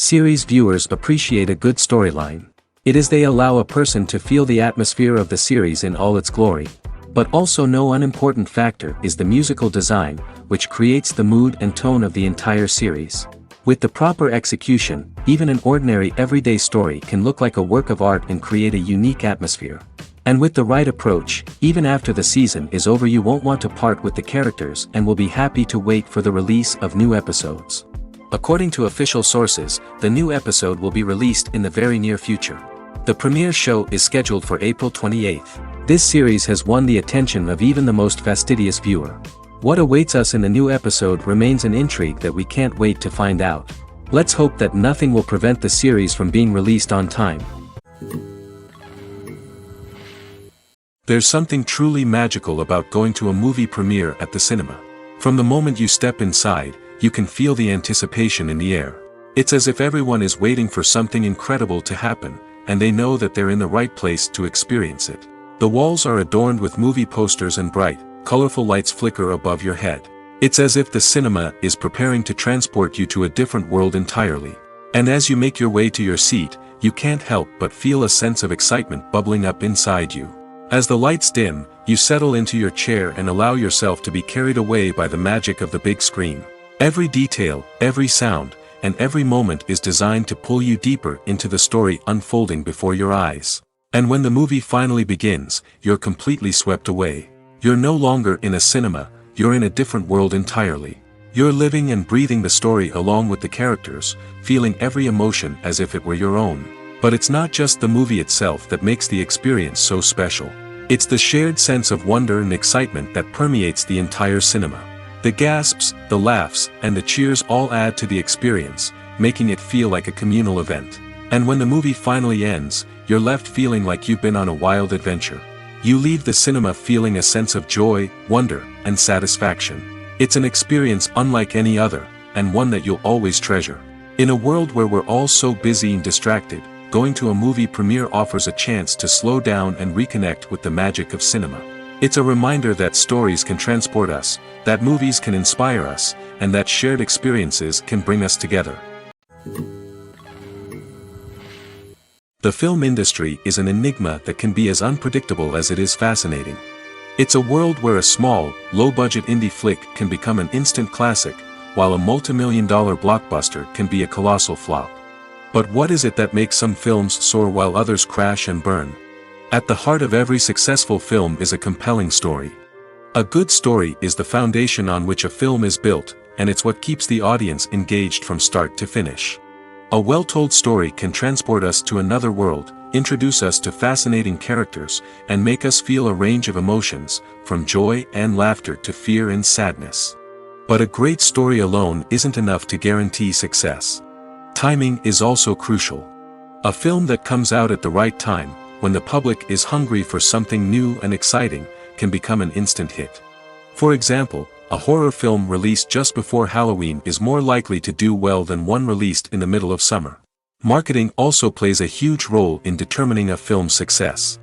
Series viewers appreciate a good storyline. It is they allow a person to feel the atmosphere of the series in all its glory. But also no unimportant factor is the musical design, which creates the mood and tone of the entire series. With the proper execution, even an ordinary everyday story can look like a work of art and create a unique atmosphere. And with the right approach, even after the season is over you won't want to part with the characters and will be happy to wait for the release of new episodes. According to official sources, the new episode will be released in the very near future. The premiere show is scheduled for April 28th. This series has won the attention of even the most fastidious viewer. What awaits us in the new episode remains an intrigue that we can't wait to find out. Let's hope that nothing will prevent the series from being released on time. There's something truly magical about going to a movie premiere at the cinema. From the moment you step inside, you can feel the anticipation in the air. It's as if everyone is waiting for something incredible to happen, and they know that they're in the right place to experience it. The walls are adorned with movie posters and bright, colorful lights flicker above your head. It's as if the cinema is preparing to transport you to a different world entirely. And as you make your way to your seat, you can't help but feel a sense of excitement bubbling up inside you. As the lights dim, you settle into your chair and allow yourself to be carried away by the magic of the big screen. Every detail, every sound, and every moment is designed to pull you deeper into the story unfolding before your eyes. And when the movie finally begins, you're completely swept away. You're no longer in a cinema, you're in a different world entirely. You're living and breathing the story along with the characters, feeling every emotion as if it were your own. But it's not just the movie itself that makes the experience so special. It's the shared sense of wonder and excitement that permeates the entire cinema. The gasps, the laughs, and the cheers all add to the experience, making it feel like a communal event. And when the movie finally ends, you're left feeling like you've been on a wild adventure. You leave the cinema feeling a sense of joy, wonder, and satisfaction. It's an experience unlike any other, and one that you'll always treasure. In a world where we're all so busy and distracted, going to a movie premiere offers a chance to slow down and reconnect with the magic of cinema. It's a reminder that stories can transport us, that movies can inspire us, and that shared experiences can bring us together. The film industry is an enigma that can be as unpredictable as it is fascinating. It's a world where a small, low-budget indie flick can become an instant classic, while a multi-million-dollar blockbuster can be a colossal flop. But what is it that makes some films soar while others crash and burn? At the heart of every successful film is a compelling story. A good story is the foundation on which a film is built, and it's what keeps the audience engaged from start to finish. A well-told story can transport us to another world, introduce us to fascinating characters, and make us feel a range of emotions, from joy and laughter to fear and sadness. But a great story alone isn't enough to guarantee success. Timing is also crucial. A film that comes out at the right time, when the public is hungry for something new and exciting, can become an instant hit. For example, a horror film released just before Halloween is more likely to do well than one released in the middle of summer. Marketing also plays a huge role in determining a film's success.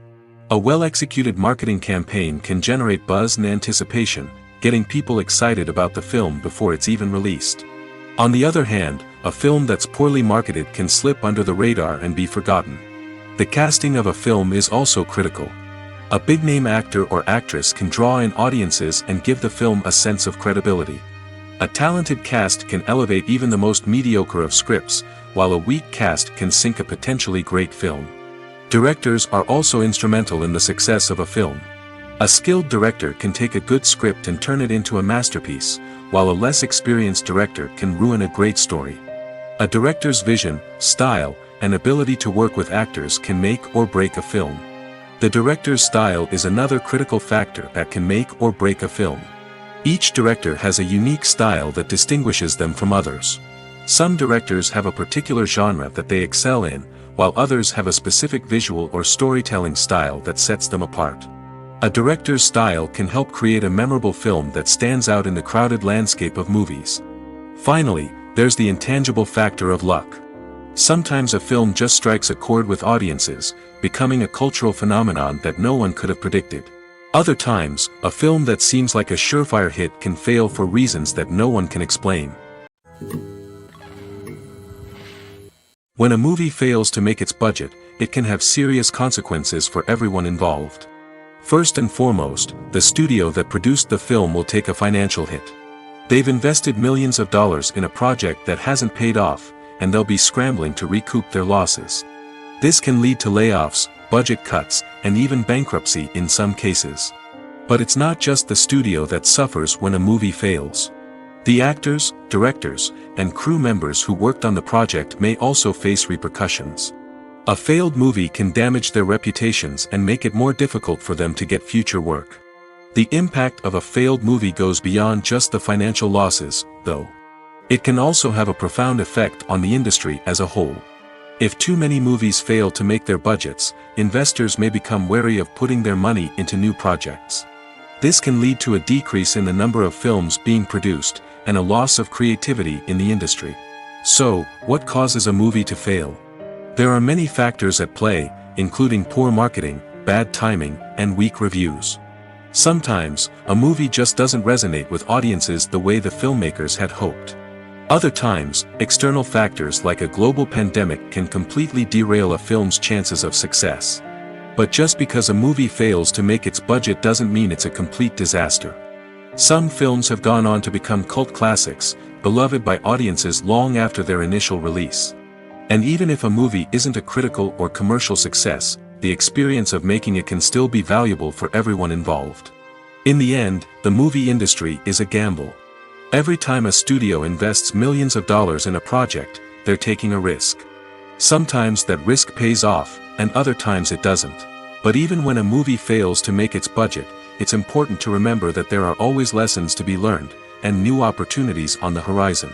A well-executed marketing campaign can generate buzz and anticipation, getting people excited about the film before it's even released. On the other hand, a film that's poorly marketed can slip under the radar and be forgotten. The casting of a film is also critical. A big-name actor or actress can draw in audiences and give the film a sense of credibility. A talented cast can elevate even the most mediocre of scripts, while a weak cast can sink a potentially great film. Directors are also instrumental in the success of a film. A skilled director can take a good script and turn it into a masterpiece, while a less experienced director can ruin a great story. A director's vision, style, and ability to work with actors can make or break a film. The director's style is another critical factor that can make or break a film. Each director has a unique style that distinguishes them from others. Some directors have a particular genre that they excel in, while others have a specific visual or storytelling style that sets them apart. A director's style can help create a memorable film that stands out in the crowded landscape of movies. Finally, there's the intangible factor of luck. Sometimes a film just strikes a chord with audiences, becoming a cultural phenomenon that no one could have predicted. Other times, a film that seems like a surefire hit can fail for reasons that no one can explain. When a movie fails to make its budget, it can have serious consequences for everyone involved. First and foremost, the studio that produced the film will take a financial hit. They've invested millions of dollars in a project that hasn't paid off, and they'll be scrambling to recoup their losses. This can lead to layoffs, budget cuts, and even bankruptcy in some cases. But it's not just the studio that suffers when a movie fails. The actors, directors, and crew members who worked on the project may also face repercussions. A failed movie can damage their reputations and make it more difficult for them to get future work. The impact of a failed movie goes beyond just the financial losses, though. It can also have a profound effect on the industry as a whole. If too many movies fail to make their budgets, investors may become wary of putting their money into new projects. This can lead to a decrease in the number of films being produced, and a loss of creativity in the industry. So, what causes a movie to fail? There are many factors at play, including poor marketing, bad timing, and weak reviews. Sometimes, a movie just doesn't resonate with audiences the way the filmmakers had hoped. Other times, external factors like a global pandemic can completely derail a film's chances of success. But just because a movie fails to make its budget doesn't mean it's a complete disaster. Some films have gone on to become cult classics, beloved by audiences long after their initial release. And even if a movie isn't a critical or commercial success, the experience of making it can still be valuable for everyone involved. In the end, the movie industry is a gamble. Every time a studio invests millions of dollars in a project, they're taking a risk. Sometimes that risk pays off, and other times it doesn't. But even when a movie fails to make its budget, it's important to remember that there are always lessons to be learned, and new opportunities on the horizon.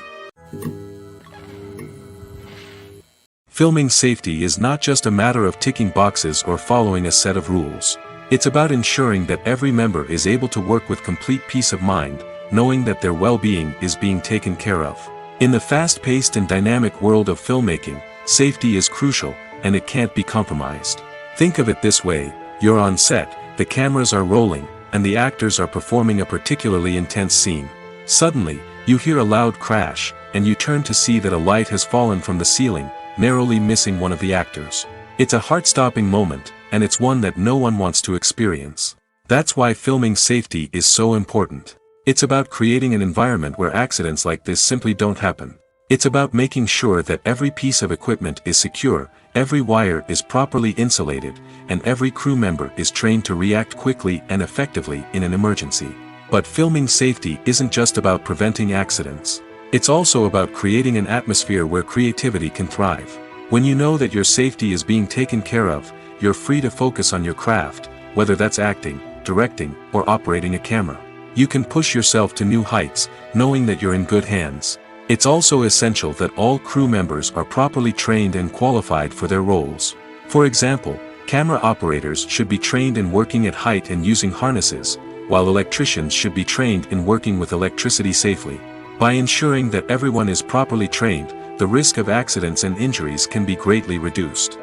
Filming safety is not just a matter of ticking boxes or following a set of rules. It's about ensuring that every member is able to work with complete peace of mind, knowing that their well-being is being taken care of. In the fast-paced and dynamic world of filmmaking, safety is crucial, and it can't be compromised. Think of it this way: you're on set, the cameras are rolling, and the actors are performing a particularly intense scene. Suddenly, you hear a loud crash, and you turn to see that a light has fallen from the ceiling, narrowly missing one of the actors. It's a heart-stopping moment, and it's one that no one wants to experience. That's why filming safety is so important. It's about creating an environment where accidents like this simply don't happen. It's about making sure that every piece of equipment is secure, every wire is properly insulated, and every crew member is trained to react quickly and effectively in an emergency. But filming safety isn't just about preventing accidents. It's also about creating an atmosphere where creativity can thrive. When you know that your safety is being taken care of, you're free to focus on your craft, whether that's acting, directing, or operating a camera. You can push yourself to new heights, knowing that you're in good hands. It's also essential that all crew members are properly trained and qualified for their roles. For example, camera operators should be trained in working at height and using harnesses, while electricians should be trained in working with electricity safely. By ensuring that everyone is properly trained, the risk of accidents and injuries can be greatly reduced.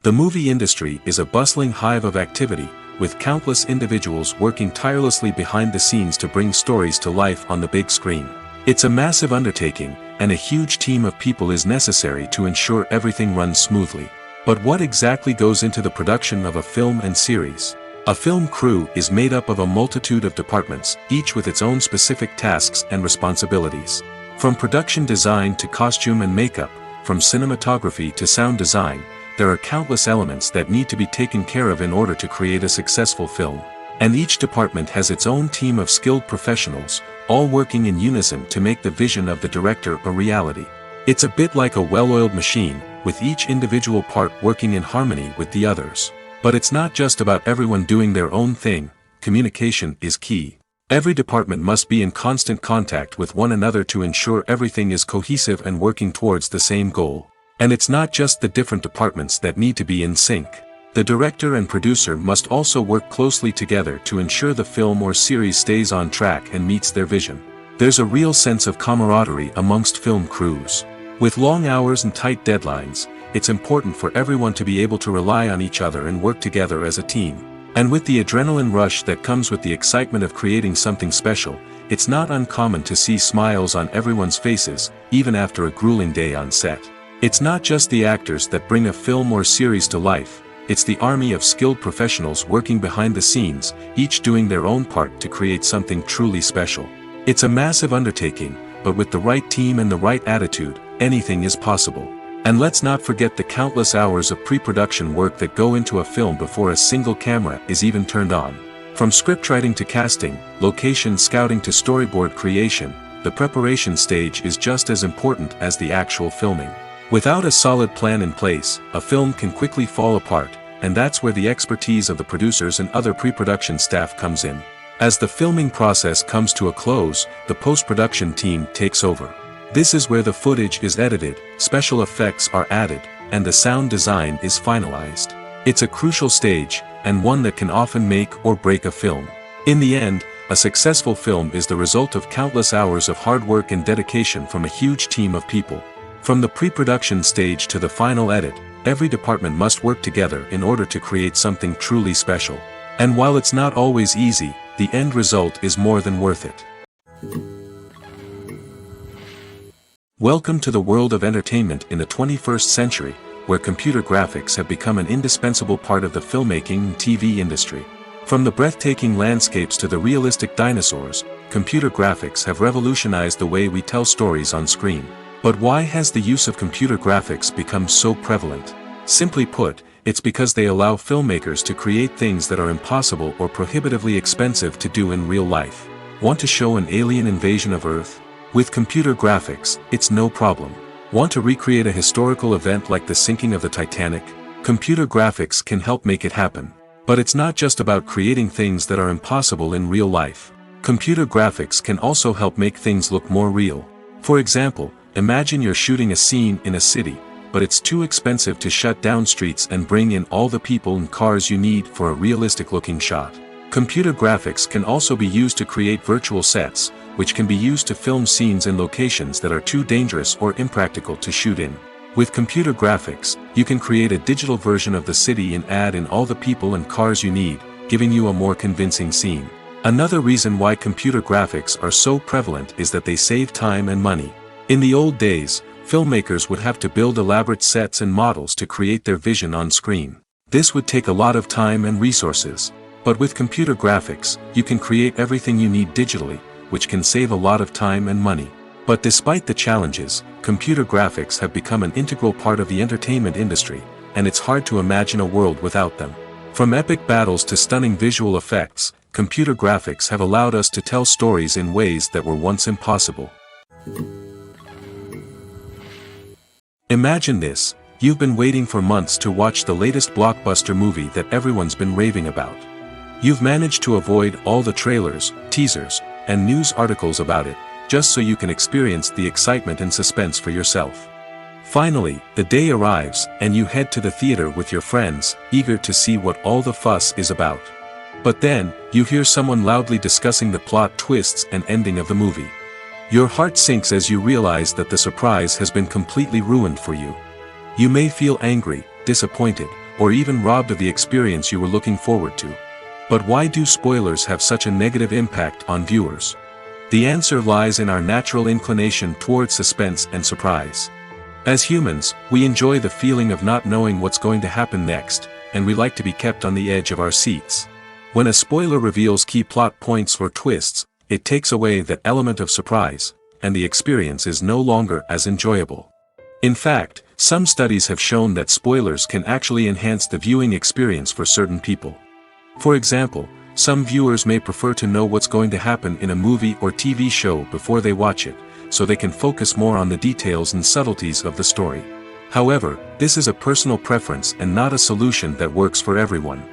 The movie industry is a bustling hive of activity, with countless individuals working tirelessly behind the scenes to bring stories to life on the big screen. It's a massive undertaking, and a huge team of people is necessary to ensure everything runs smoothly. But what exactly goes into the production of a film and series? A film crew is made up of a multitude of departments, each with its own specific tasks and responsibilities. From production design to costume and makeup, from cinematography to sound design, there are countless elements that need to be taken care of in order to create a successful film. And each department has its own team of skilled professionals, all working in unison to make the vision of the director a reality. It's a bit like a well-oiled machine, with each individual part working in harmony with the others. But it's not just about everyone doing their own thing. Communication is key. Every department must be in constant contact with one another to ensure everything is cohesive and working towards the same goal. And it's not just the different departments that need to be in sync. The director and producer must also work closely together to ensure the film or series stays on track and meets their vision. There's a real sense of camaraderie amongst film crews. With long hours and tight deadlines, it's important for everyone to be able to rely on each other and work together as a team. And with the adrenaline rush that comes with the excitement of creating something special, it's not uncommon to see smiles on everyone's faces, even after a grueling day on set. It's not just the actors that bring a film or series to life, it's the army of skilled professionals working behind the scenes, each doing their own part to create something truly special. It's a massive undertaking, but with the right team and the right attitude, anything is possible. And let's not forget the countless hours of pre-production work that go into a film before a single camera is even turned on. From scriptwriting to casting, location scouting to storyboard creation, the preparation stage is just as important as the actual filming. Without a solid plan in place, a film can quickly fall apart, and that's where the expertise of the producers and other pre-production staff comes in. As the filming process comes to a close, the post-production team takes over. This is where the footage is edited, special effects are added, and the sound design is finalized. It's a crucial stage, and one that can often make or break a film. In the end, a successful film is the result of countless hours of hard work and dedication from a huge team of people. From the pre-production stage to the final edit, every department must work together in order to create something truly special. And while it's not always easy, the end result is more than worth it. Welcome to the world of entertainment in the 21st century, where computer graphics have become an indispensable part of the filmmaking and TV industry. From the breathtaking landscapes to the realistic dinosaurs, computer graphics have revolutionized the way we tell stories on screen. But why has the use of computer graphics become so prevalent? Simply put, it's because they allow filmmakers to create things that are impossible or prohibitively expensive to do in real life. Want to show an alien invasion of Earth? With computer graphics, it's no problem. Want to recreate a historical event like the sinking of the Titanic? Computer graphics can help make it happen. But it's not just about creating things that are impossible in real life. Computer graphics can also help make things look more real. For example, imagine you're shooting a scene in a city, but it's too expensive to shut down streets and bring in all the people and cars you need for a realistic-looking shot. Computer graphics can also be used to create virtual sets, which can be used to film scenes in locations that are too dangerous or impractical to shoot in. With computer graphics, you can create a digital version of the city and add in all the people and cars you need, giving you a more convincing scene. Another reason why computer graphics are so prevalent is that they save time and money. In the old days, filmmakers would have to build elaborate sets and models to create their vision on screen. This would take a lot of time and resources. But with computer graphics, you can create everything you need digitally, which can save a lot of time and money. But despite the challenges, computer graphics have become an integral part of the entertainment industry, and it's hard to imagine a world without them. From epic battles to stunning visual effects, computer graphics have allowed us to tell stories in ways that were once impossible. Imagine this, you've been waiting for months to watch the latest blockbuster movie that everyone's been raving about. You've managed to avoid all the trailers, teasers, and news articles about it, just so you can experience the excitement and suspense for yourself. Finally, the day arrives, and you head to the theater with your friends, eager to see what all the fuss is about. But then, you hear someone loudly discussing the plot twists and ending of the movie. Your heart sinks as you realize that the surprise has been completely ruined for you. You may feel angry, disappointed, or even robbed of the experience you were looking forward to. But why do spoilers have such a negative impact on viewers? The answer lies in our natural inclination towards suspense and surprise. As humans, we enjoy the feeling of not knowing what's going to happen next, and we like to be kept on the edge of our seats. When a spoiler reveals key plot points or twists, it takes away that element of surprise, and the experience is no longer as enjoyable. In fact, some studies have shown that spoilers can actually enhance the viewing experience for certain people. For example, some viewers may prefer to know what's going to happen in a movie or TV show before they watch it, so they can focus more on the details and subtleties of the story. However, this is a personal preference and not a solution that works for everyone.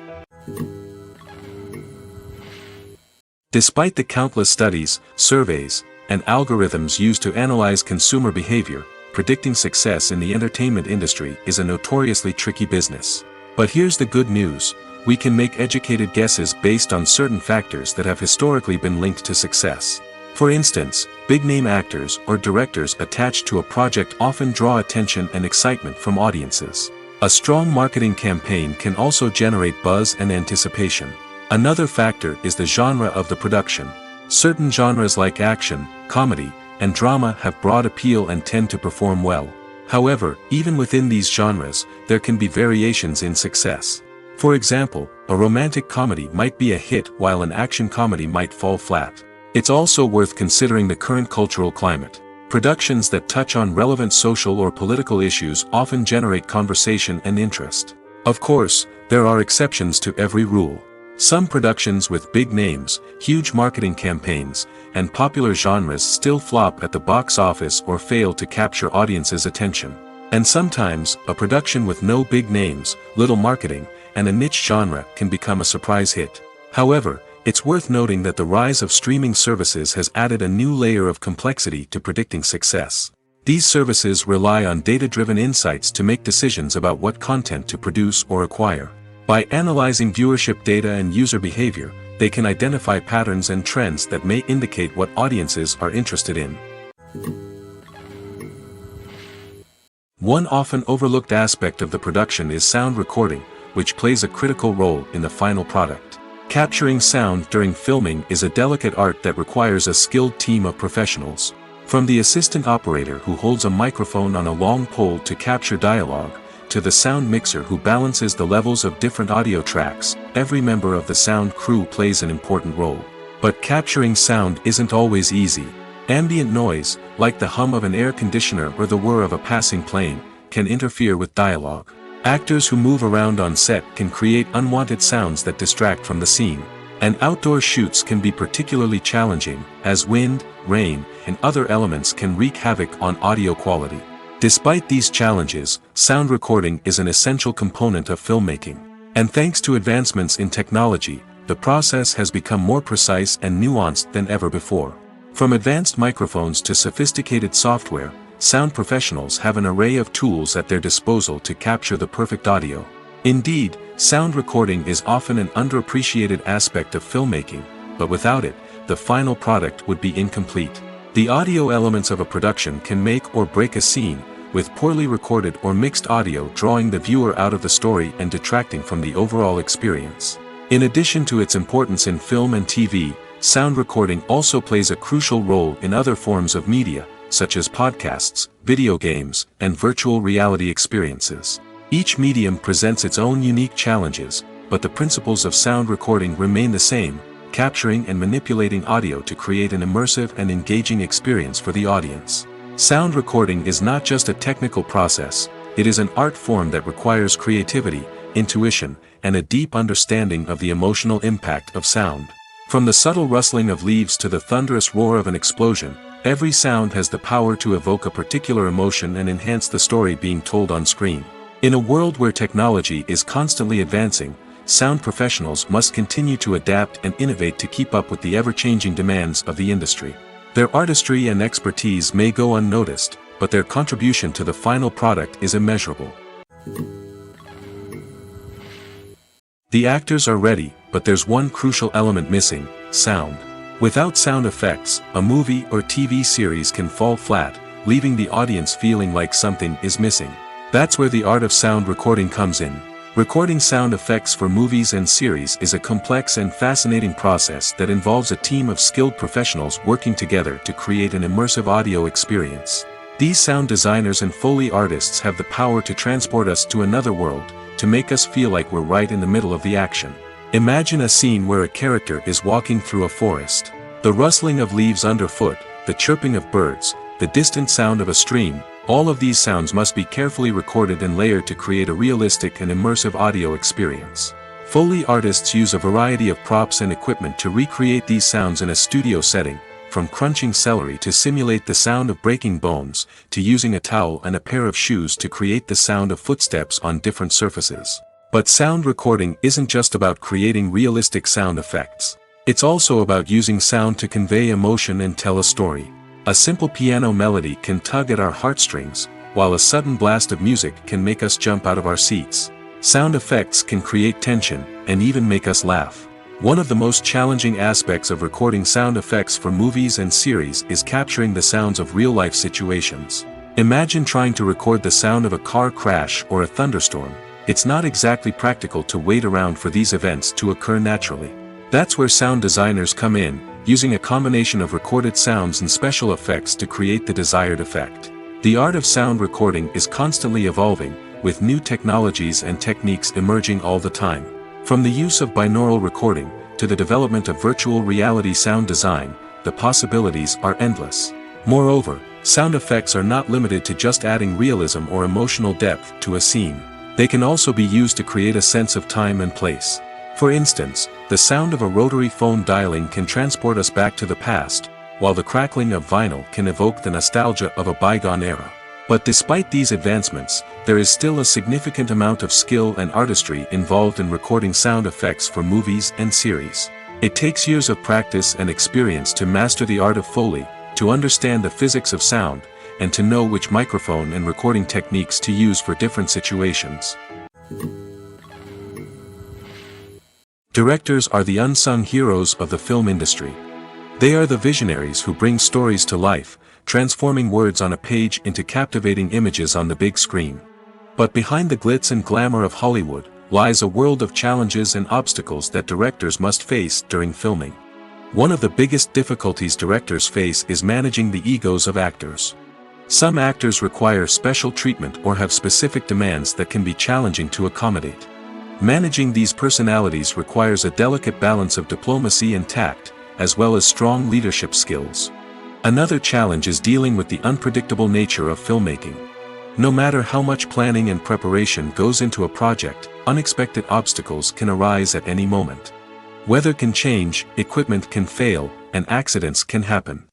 Despite the countless studies, surveys, and algorithms used to analyze consumer behavior, predicting success in the entertainment industry is a notoriously tricky business. But here's the good news, we can make educated guesses based on certain factors that have historically been linked to success. For instance, big-name actors or directors attached to a project often draw attention and excitement from audiences. A strong marketing campaign can also generate buzz and anticipation. Another factor is the genre of the production. Certain genres like action, comedy, and drama have broad appeal and tend to perform well. However, even within these genres, there can be variations in success. For example, a romantic comedy might be a hit while an action comedy might fall flat. It's also worth considering the current cultural climate. Productions that touch on relevant social or political issues often generate conversation and interest. Of course, there are exceptions to every rule. Some productions with big names, huge marketing campaigns, and popular genres still flop at the box office or fail to capture audiences' attention. And sometimes, a production with no big names, little marketing, and a niche genre can become a surprise hit. However, it's worth noting that the rise of streaming services has added a new layer of complexity to predicting success. These services rely on data-driven insights to make decisions about what content to produce or acquire. By analyzing viewership data and user behavior, they can identify patterns and trends that may indicate what audiences are interested in. One often overlooked aspect of the production is sound recording, which plays a critical role in the final product. Capturing sound during filming is a delicate art that requires a skilled team of professionals. From the assistant operator who holds a microphone on a long pole to capture dialogue, to the sound mixer who balances the levels of different audio tracks, every member of the sound crew plays an important role. But capturing sound isn't always easy. Ambient noise, like the hum of an air conditioner or the whir of a passing plane, can interfere with dialogue. Actors who move around on set can create unwanted sounds that distract from the scene. And outdoor shoots can be particularly challenging, as wind, rain, and other elements can wreak havoc on audio quality. Despite these challenges, sound recording is an essential component of filmmaking. And thanks to advancements in technology, the process has become more precise and nuanced than ever before. From advanced microphones to sophisticated software, sound professionals have an array of tools at their disposal to capture the perfect audio. Indeed, sound recording is often an underappreciated aspect of filmmaking, but without it, the final product would be incomplete. The audio elements of a production can make or break a scene, with poorly recorded or mixed audio drawing the viewer out of the story and detracting from the overall experience. In addition to its importance in film and TV, sound recording also plays a crucial role in other forms of media, such as podcasts, video games, and virtual reality experiences. Each medium presents its own unique challenges, but the principles of sound recording remain the same, capturing and manipulating audio to create an immersive and engaging experience for the audience. Sound recording is not just a technical process, it is an art form that requires creativity, intuition, and a deep understanding of the emotional impact of sound. From the subtle rustling of leaves to the thunderous roar of an explosion, every sound has the power to evoke a particular emotion and enhance the story being told on screen. In a world where technology is constantly advancing, sound professionals must continue to adapt and innovate to keep up with the ever-changing demands of the industry. Their artistry and expertise may go unnoticed, but their contribution to the final product is immeasurable. The actors are ready, but there's one crucial element missing: sound. Without sound effects, a movie or TV series can fall flat, leaving the audience feeling like something is missing. That's where the art of sound recording comes in. Recording sound effects for movies and series is a complex and fascinating process that involves a team of skilled professionals working together to create an immersive audio experience. These sound designers and Foley artists have the power to transport us to another world, to make us feel like we're right in the middle of the action. Imagine a scene where a character is walking through a forest. The rustling of leaves underfoot, the chirping of birds, the distant sound of a stream, all of these sounds must be carefully recorded and layered to create a realistic and immersive audio experience. Foley artists use a variety of props and equipment to recreate these sounds in a studio setting, from crunching celery to simulate the sound of breaking bones, to using a towel and a pair of shoes to create the sound of footsteps on different surfaces. But sound recording isn't just about creating realistic sound effects. It's also about using sound to convey emotion and tell a story. A simple piano melody can tug at our heartstrings, while a sudden blast of music can make us jump out of our seats. Sound effects can create tension, and even make us laugh. One of the most challenging aspects of recording sound effects for movies and series is capturing the sounds of real-life situations. Imagine trying to record the sound of a car crash or a thunderstorm. It's not exactly practical to wait around for these events to occur naturally. That's where sound designers come in, using a combination of recorded sounds and special effects to create the desired effect. The art of sound recording is constantly evolving, with new technologies and techniques emerging all the time. From the use of binaural recording, to the development of virtual reality sound design, the possibilities are endless. Moreover, sound effects are not limited to just adding realism or emotional depth to a scene. They can also be used to create a sense of time and place. For instance, the sound of a rotary phone dialing can transport us back to the past, while the crackling of vinyl can evoke the nostalgia of a bygone era. But despite these advancements, there is still a significant amount of skill and artistry involved in recording sound effects for movies and series. It takes years of practice and experience to master the art of Foley, to understand the physics of sound, and to know which microphone and recording techniques to use for different situations. Directors are the unsung heroes of the film industry. They are the visionaries who bring stories to life, transforming words on a page into captivating images on the big screen. But behind the glitz and glamour of Hollywood, lies a world of challenges and obstacles that directors must face during filming. One of the biggest difficulties directors face is managing the egos of actors. Some actors require special treatment or have specific demands that can be challenging to accommodate. Managing these personalities requires a delicate balance of diplomacy and tact, as well as strong leadership skills. Another challenge is dealing with the unpredictable nature of filmmaking. No matter how much planning and preparation goes into a project, unexpected obstacles can arise at any moment. Weather can change, equipment can fail, and accidents can happen.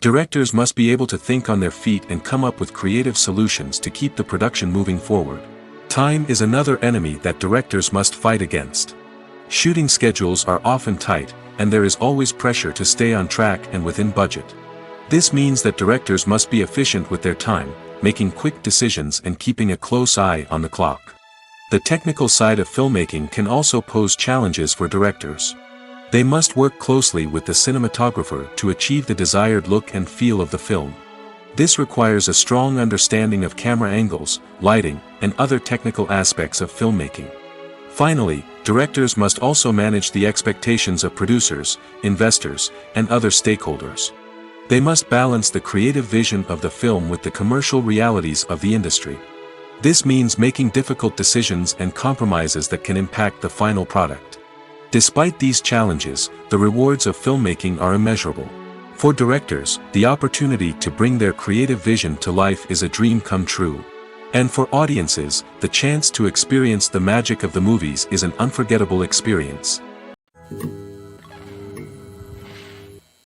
Directors must be able to think on their feet and come up with creative solutions to keep the production moving forward. Time is another enemy that directors must fight against. Shooting schedules are often tight, and there is always pressure to stay on track and within budget. This means that directors must be efficient with their time, making quick decisions and keeping a close eye on the clock. The technical side of filmmaking can also pose challenges for directors. They must work closely with the cinematographer to achieve the desired look and feel of the film. This requires a strong understanding of camera angles, lighting, and other technical aspects of filmmaking. Finally, directors must also manage the expectations of producers, investors, and other stakeholders. They must balance the creative vision of the film with the commercial realities of the industry. This means making difficult decisions and compromises that can impact the final product. Despite these challenges, the rewards of filmmaking are immeasurable. For directors, the opportunity to bring their creative vision to life is a dream come true. And for audiences, the chance to experience the magic of the movies is an unforgettable experience.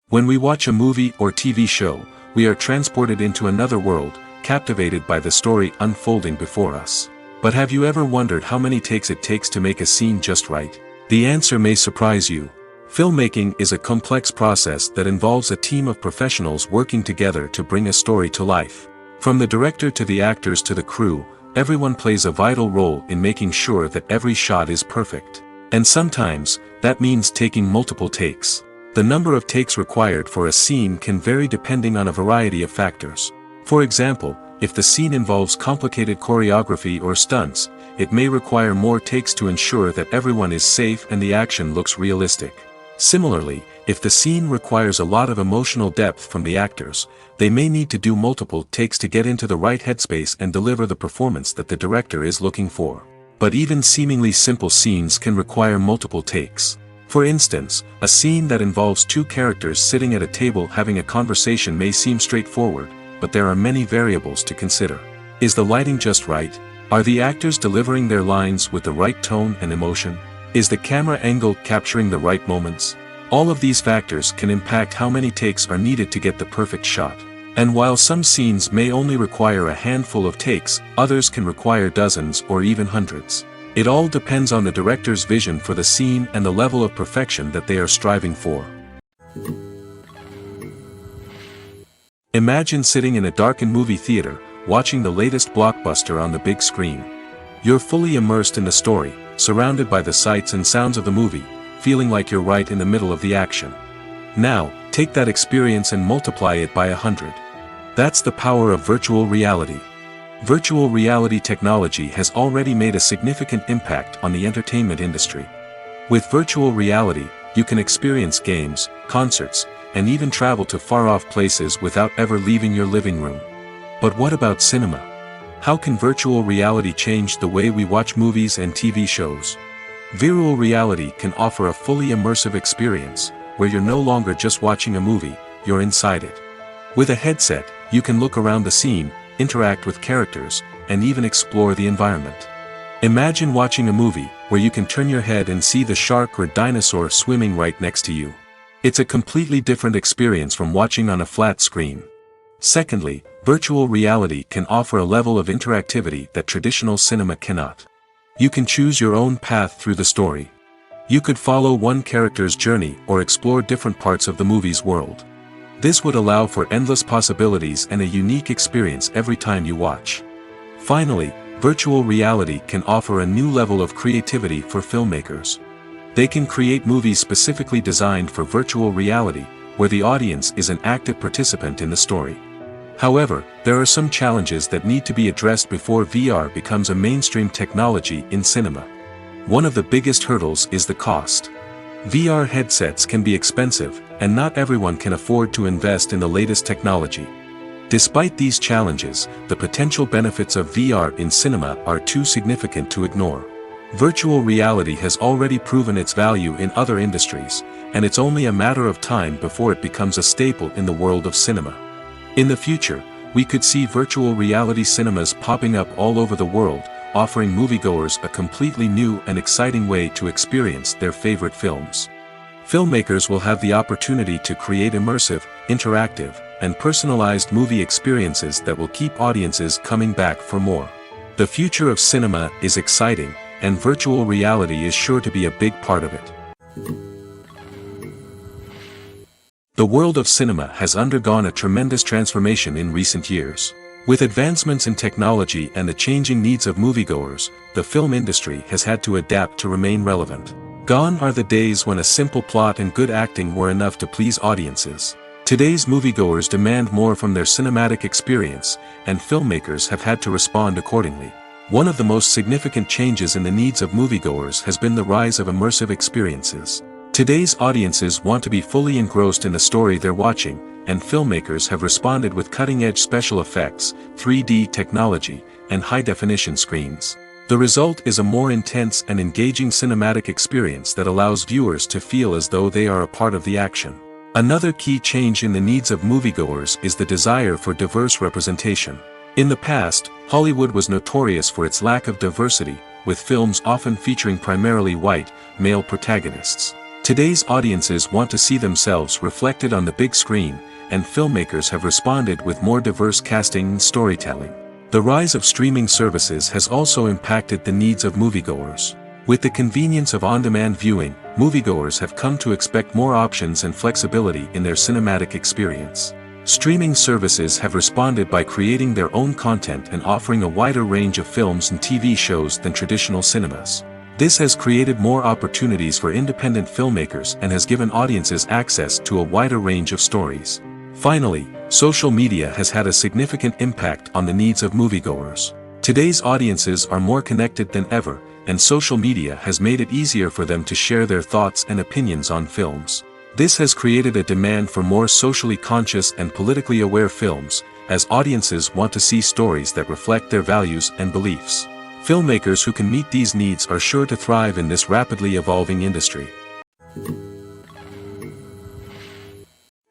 When we watch a movie or TV show, we are transported into another world, captivated by the story unfolding before us. But have you ever wondered how many takes it takes to make a scene just right? The answer may surprise you. Filmmaking is a complex process that involves a team of professionals working together to bring a story to life. From the director to the actors to the crew, everyone plays a vital role in making sure that every shot is perfect. And sometimes, that means taking multiple takes. The number of takes required for a scene can vary depending on a variety of factors. For example, if the scene involves complicated choreography or stunts, it may require more takes to ensure that everyone is safe and the action looks realistic. Similarly, if the scene requires a lot of emotional depth from the actors, they may need to do multiple takes to get into the right headspace and deliver the performance that the director is looking for. But even seemingly simple scenes can require multiple takes. For instance, a scene that involves two characters sitting at a table having a conversation may seem straightforward, but there are many variables to consider. Is the lighting just right? Are the actors delivering their lines with the right tone and emotion? Is the camera angle capturing the right moments? All of these factors can impact how many takes are needed to get the perfect shot. And while some scenes may only require a handful of takes, others can require dozens or even hundreds. It all depends on the director's vision for the scene and the level of perfection that they are striving for. Imagine sitting in a darkened movie theater, watching the latest blockbuster on the big screen. You're fully immersed in the story, surrounded by the sights and sounds of the movie, feeling like you're right in the middle of the action. Now, take that experience and multiply it by 100. That's the power of virtual reality. Virtual reality technology has already made a significant impact on the entertainment industry. With virtual reality, you can experience games, concerts, and even travel to far-off places without ever leaving your living room. But what about cinema? How can virtual reality change the way we watch movies and TV shows? Virtual reality can offer a fully immersive experience, where you're no longer just watching a movie, you're inside it. With a headset, you can look around the scene, interact with characters, and even explore the environment. Imagine watching a movie, where you can turn your head and see the shark or dinosaur swimming right next to you. It's a completely different experience from watching on a flat screen. Secondly, virtual reality can offer a level of interactivity that traditional cinema cannot. You can choose your own path through the story. You could follow one character's journey or explore different parts of the movie's world. This would allow for endless possibilities and a unique experience every time you watch. Finally, virtual reality can offer a new level of creativity for filmmakers. They can create movies specifically designed for virtual reality, where the audience is an active participant in the story. However, there are some challenges that need to be addressed before VR becomes a mainstream technology in cinema. One of the biggest hurdles is the cost. VR headsets can be expensive, and not everyone can afford to invest in the latest technology. Despite these challenges, the potential benefits of VR in cinema are too significant to ignore. Virtual reality has already proven its value in other industries, and it's only a matter of time before it becomes a staple in the world of cinema. In the future, we could see virtual reality cinemas popping up all over the world, offering moviegoers a completely new and exciting way to experience their favorite films. Filmmakers will have the opportunity to create immersive, interactive, and personalized movie experiences that will keep audiences coming back for more. The future of cinema is exciting, and virtual reality is sure to be a big part of it. The world of cinema has undergone a tremendous transformation in recent years. With advancements in technology and the changing needs of moviegoers, the film industry has had to adapt to remain relevant. Gone are the days when a simple plot and good acting were enough to please audiences. Today's moviegoers demand more from their cinematic experience, and filmmakers have had to respond accordingly. One of the most significant changes in the needs of moviegoers has been the rise of immersive experiences. Today's audiences want to be fully engrossed in the story they're watching, and filmmakers have responded with cutting-edge special effects, 3D technology, and high-definition screens. The result is a more intense and engaging cinematic experience that allows viewers to feel as though they are a part of the action. Another key change in the needs of moviegoers is the desire for diverse representation. In the past, Hollywood was notorious for its lack of diversity, with films often featuring primarily white, male protagonists. Today's audiences want to see themselves reflected on the big screen, and filmmakers have responded with more diverse casting and storytelling. The rise of streaming services has also impacted the needs of moviegoers. With the convenience of on-demand viewing, moviegoers have come to expect more options and flexibility in their cinematic experience. Streaming services have responded by creating their own content and offering a wider range of films and TV shows than traditional cinemas. This has created more opportunities for independent filmmakers and has given audiences access to a wider range of stories. Finally, social media has had a significant impact on the needs of moviegoers. Today's audiences are more connected than ever, and social media has made it easier for them to share their thoughts and opinions on films. This has created a demand for more socially conscious and politically aware films, as audiences want to see stories that reflect their values and beliefs. Filmmakers who can meet these needs are sure to thrive in this rapidly evolving industry.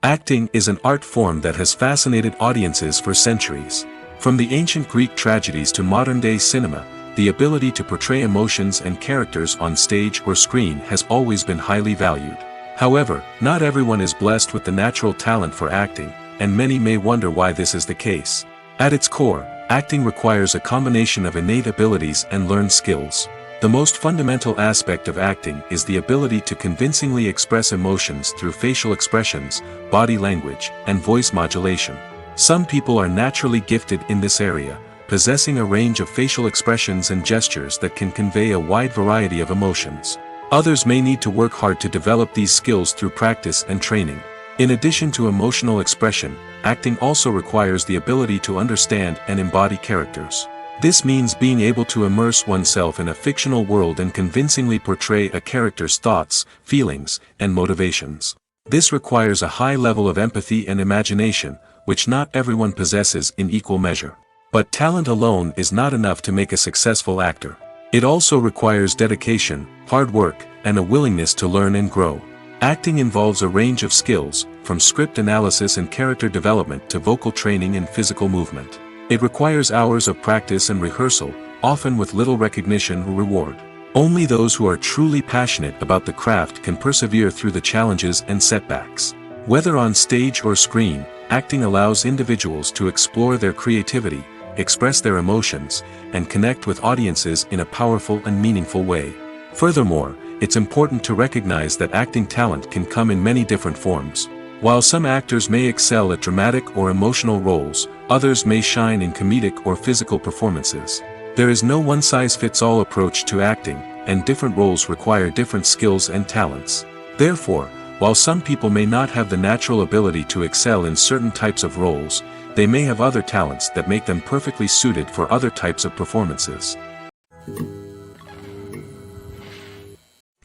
Acting is an art form that has fascinated audiences for centuries. From the ancient Greek tragedies to modern-day cinema, the ability to portray emotions and characters on stage or screen has always been highly valued. However, not everyone is blessed with the natural talent for acting, and many may wonder why this is the case. At its core, acting requires a combination of innate abilities and learned skills. The most fundamental aspect of acting is the ability to convincingly express emotions through facial expressions, body language, and voice modulation. Some people are naturally gifted in this area, possessing a range of facial expressions and gestures that can convey a wide variety of emotions. Others may need to work hard to develop these skills through practice and training. In addition to emotional expression, acting also requires the ability to understand and embody characters. This means being able to immerse oneself in a fictional world and convincingly portray a character's thoughts, feelings, and motivations. This requires a high level of empathy and imagination, which not everyone possesses in equal measure. But talent alone is not enough to make a successful actor. It also requires dedication, hard work, and a willingness to learn and grow. Acting involves a range of skills, from script analysis and character development to vocal training and physical movement. It requires hours of practice and rehearsal, often with little recognition or reward. Only those who are truly passionate about the craft can persevere through the challenges and setbacks. Whether on stage or screen, acting allows individuals to explore their creativity, express their emotions, and connect with audiences in a powerful and meaningful way. Furthermore, it's important to recognize that acting talent can come in many different forms. While some actors may excel at dramatic or emotional roles, others may shine in comedic or physical performances. There is no one-size-fits-all approach to acting, and different roles require different skills and talents. Therefore, while some people may not have the natural ability to excel in certain types of roles, they may have other talents that make them perfectly suited for other types of performances.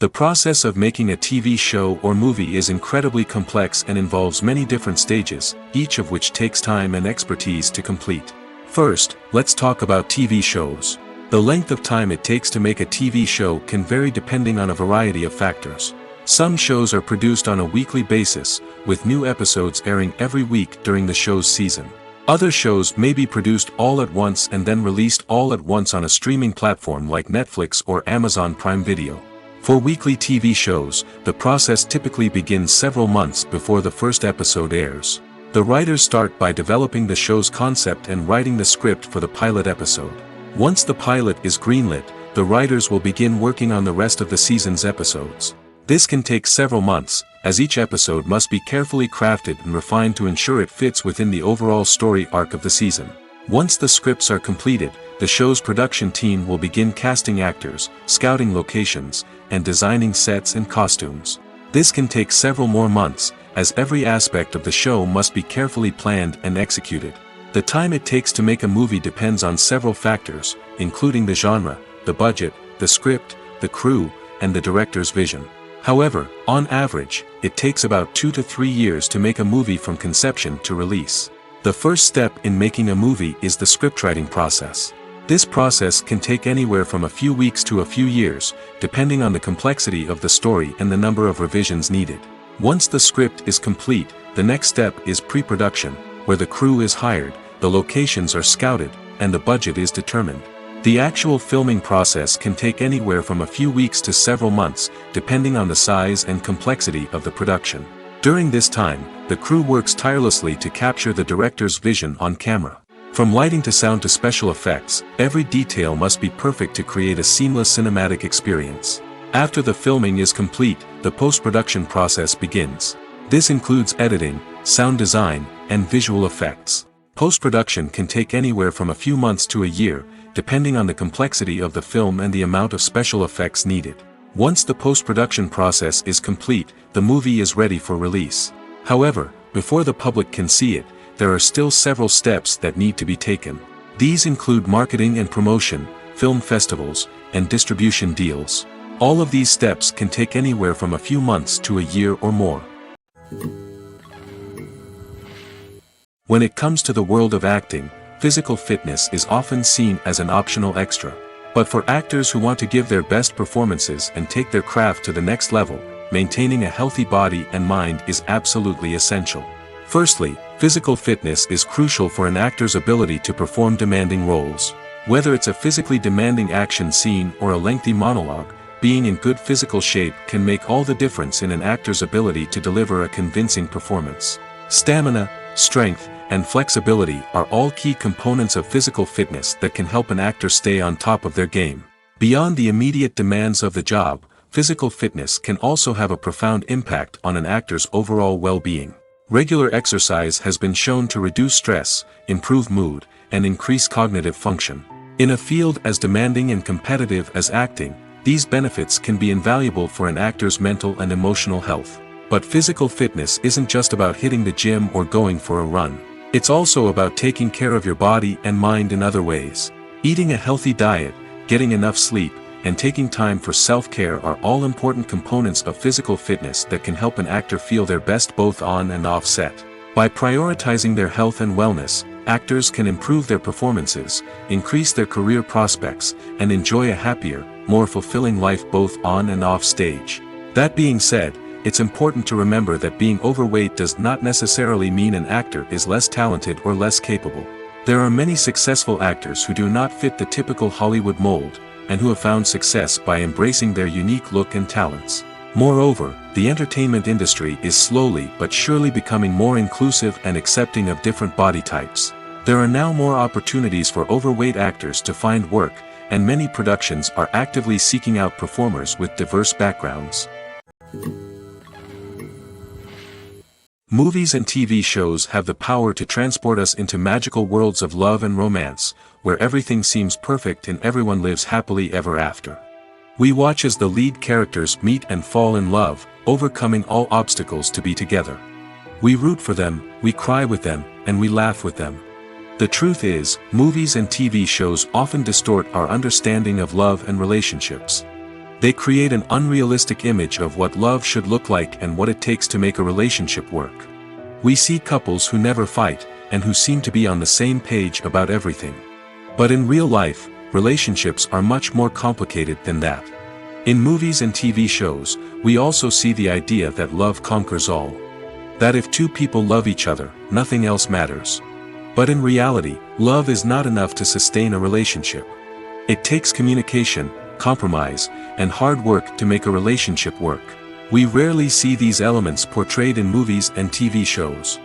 The process of making a TV show or movie is incredibly complex and involves many different stages, each of which takes time and expertise to complete. First, let's talk about TV shows. The length of time it takes to make a TV show can vary depending on a variety of factors. Some shows are produced on a weekly basis, with new episodes airing every week during the show's season. Other shows may be produced all at once and then released all at once on a streaming platform like Netflix or Amazon Prime Video. For weekly TV shows, the process typically begins several months before the first episode airs. The writers start by developing the show's concept and writing the script for the pilot episode. Once the pilot is greenlit, the writers will begin working on the rest of the season's episodes. This can take several months, as each episode must be carefully crafted and refined to ensure it fits within the overall story arc of the season. Once the scripts are completed, the show's production team will begin casting actors, scouting locations, and designing sets and costumes. This can take several more months, as every aspect of the show must be carefully planned and executed. The time it takes to make a movie depends on several factors, including the genre, the budget, the script, the crew, and the director's vision. However, on average, it takes about 2 to 3 years to make a movie from conception to release. The first step in making a movie is the scriptwriting process. This process can take anywhere from a few weeks to a few years, depending on the complexity of the story and the number of revisions needed. Once the script is complete, the next step is pre-production, where the crew is hired, the locations are scouted, and the budget is determined. The actual filming process can take anywhere from a few weeks to several months, depending on the size and complexity of the production. During this time, the crew works tirelessly to capture the director's vision on camera. From lighting to sound to special effects, every detail must be perfect to create a seamless cinematic experience. After the filming is complete, the post-production process begins. This includes editing, sound design, and visual effects. Post-production can take anywhere from a few months to a year, depending on the complexity of the film and the amount of special effects needed. Once the post-production process is complete, the movie is ready for release. However, before the public can see it, there are still several steps that need to be taken. These include marketing and promotion, film festivals, and distribution deals. All of these steps can take anywhere from a few months to a year or more. When it comes to the world of acting, physical fitness is often seen as an optional extra. But for actors who want to give their best performances and take their craft to the next level, maintaining a healthy body and mind is absolutely essential. Firstly, physical fitness is crucial for an actor's ability to perform demanding roles. Whether it's a physically demanding action scene or a lengthy monologue, being in good physical shape can make all the difference in an actor's ability to deliver a convincing performance. Stamina, strength, and flexibility are all key components of physical fitness that can help an actor stay on top of their game. Beyond the immediate demands of the job, physical fitness can also have a profound impact on an actor's overall well-being. Regular exercise has been shown to reduce stress, improve mood, and increase cognitive function. In a field as demanding and competitive as acting, these benefits can be invaluable for an actor's mental and emotional health. But physical fitness isn't just about hitting the gym or going for a run. It's also about taking care of your body and mind in other ways. Eating a healthy diet, getting enough sleep, and taking time for self-care are all important components of physical fitness that can help an actor feel their best both on and off set. By prioritizing their health and wellness, actors can improve their performances, increase their career prospects, and enjoy a happier, more fulfilling life both on and off stage. That being said, it's important to remember that being overweight does not necessarily mean an actor is less talented or less capable. There are many successful actors who do not fit the typical Hollywood mold, and who have found success by embracing their unique look and talents. Moreover, the entertainment industry is slowly but surely becoming more inclusive and accepting of different body types. There are now more opportunities for overweight actors to find work, and many productions are actively seeking out performers with diverse backgrounds. Movies and TV shows have the power to transport us into magical worlds of love and romance, where everything seems perfect and everyone lives happily ever after. We watch as the lead characters meet and fall in love, overcoming all obstacles to be together. We root for them, we cry with them, and we laugh with them. The truth is, movies and TV shows often distort our understanding of love and relationships. They create an unrealistic image of what love should look like and what it takes to make a relationship work. We see couples who never fight, and who seem to be on the same page about everything. But in real life, relationships are much more complicated than that. In movies and TV shows, we also see the idea that love conquers all. That if two people love each other, nothing else matters. But in reality, love is not enough to sustain a relationship. It takes communication, compromise, and hard work to make a relationship work. We rarely see these elements portrayed in movies and TV shows.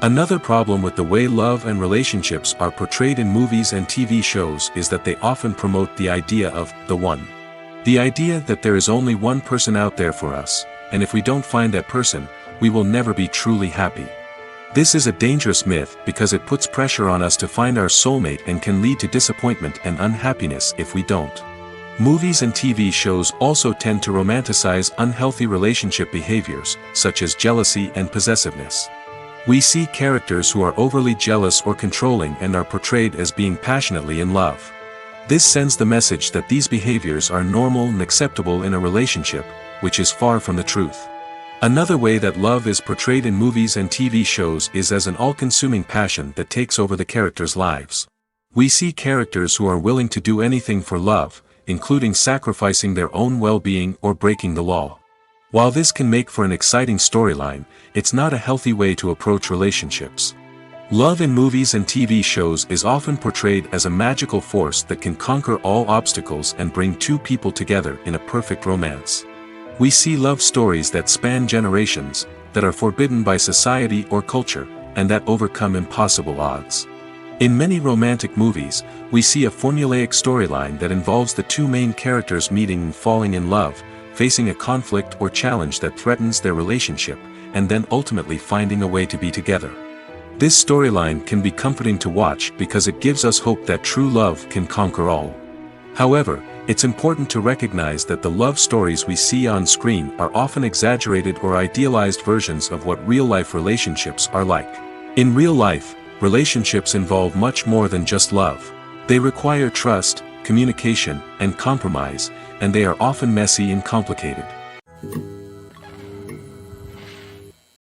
Another problem with the way love and relationships are portrayed in movies and TV shows is that they often promote the idea of the one. The idea that there is only one person out there for us, and if we don't find that person, we will never be truly happy. This is a dangerous myth because it puts pressure on us to find our soulmate and can lead to disappointment and unhappiness if we don't. Movies and TV shows also tend to romanticize unhealthy relationship behaviors, such as jealousy and possessiveness. We see characters who are overly jealous or controlling and are portrayed as being passionately in love. This sends the message that these behaviors are normal and acceptable in a relationship, which is far from the truth. Another way that love is portrayed in movies and TV shows is as an all-consuming passion that takes over the characters' lives. We see characters who are willing to do anything for love, including sacrificing their own well-being or breaking the law. While this can make for an exciting storyline, it's not a healthy way to approach relationships. Love in movies and TV shows is often portrayed as a magical force that can conquer all obstacles and bring two people together in a perfect romance. We see love stories that span generations, that are forbidden by society or culture, and that overcome impossible odds. In many romantic movies, we see a formulaic storyline that involves the two main characters meeting and falling in love, facing a conflict or challenge that threatens their relationship, and then ultimately finding a way to be together. This storyline can be comforting to watch because it gives us hope that true love can conquer all. However, it's important to recognize that the love stories we see on screen are often exaggerated or idealized versions of what real-life relationships are like. In real life, relationships involve much more than just love. They require trust, communication, and compromise, and they are often messy and complicated.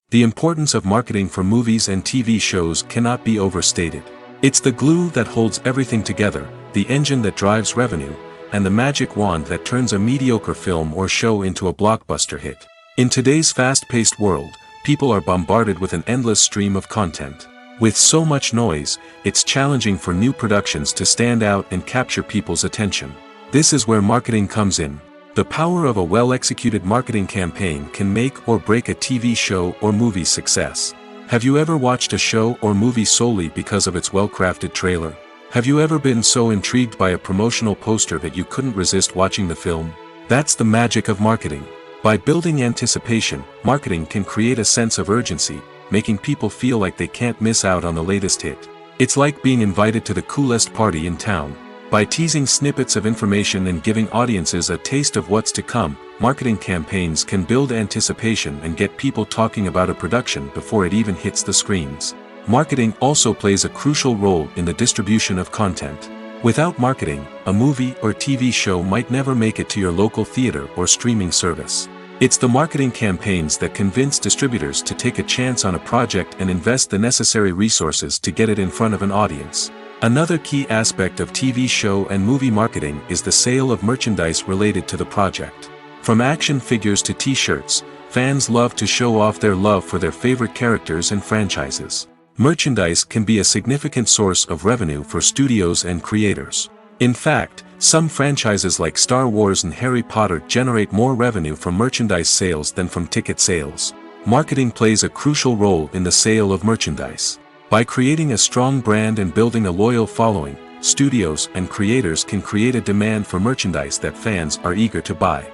The importance of marketing for movies and TV shows cannot be overstated. It's the glue that holds everything together, the engine that drives revenue, and the magic wand that turns a mediocre film or show into a blockbuster hit. In today's fast-paced world, people are bombarded with an endless stream of content. With so much noise, it's challenging for new productions to stand out and capture people's attention. This is where marketing comes in. The power of a well-executed marketing campaign can make or break a TV show or movie's success. Have you ever watched a show or movie solely because of its well-crafted trailer? Have you ever been so intrigued by a promotional poster that you couldn't resist watching the film? That's the magic of marketing. By building anticipation, marketing can create a sense of urgency, making people feel like they can't miss out on the latest hit. It's like being invited to the coolest party in town. By teasing snippets of information and giving audiences a taste of what's to come, marketing campaigns can build anticipation and get people talking about a production before it even hits the screens. Marketing also plays a crucial role in the distribution of content. Without marketing, a movie or TV show might never make it to your local theater or streaming service. It's the marketing campaigns that convince distributors to take a chance on a project and invest the necessary resources to get it in front of an audience. Another key aspect of TV show and movie marketing is the sale of merchandise related to the project. From action figures to t-shirts, fans love to show off their love for their favorite characters and franchises. Merchandise can be a significant source of revenue for studios and creators. In fact, some franchises like Star Wars and Harry Potter generate more revenue from merchandise sales than from ticket sales. Marketing plays a crucial role in the sale of merchandise. By creating a strong brand and building a loyal following, studios and creators can create a demand for merchandise that fans are eager to buy.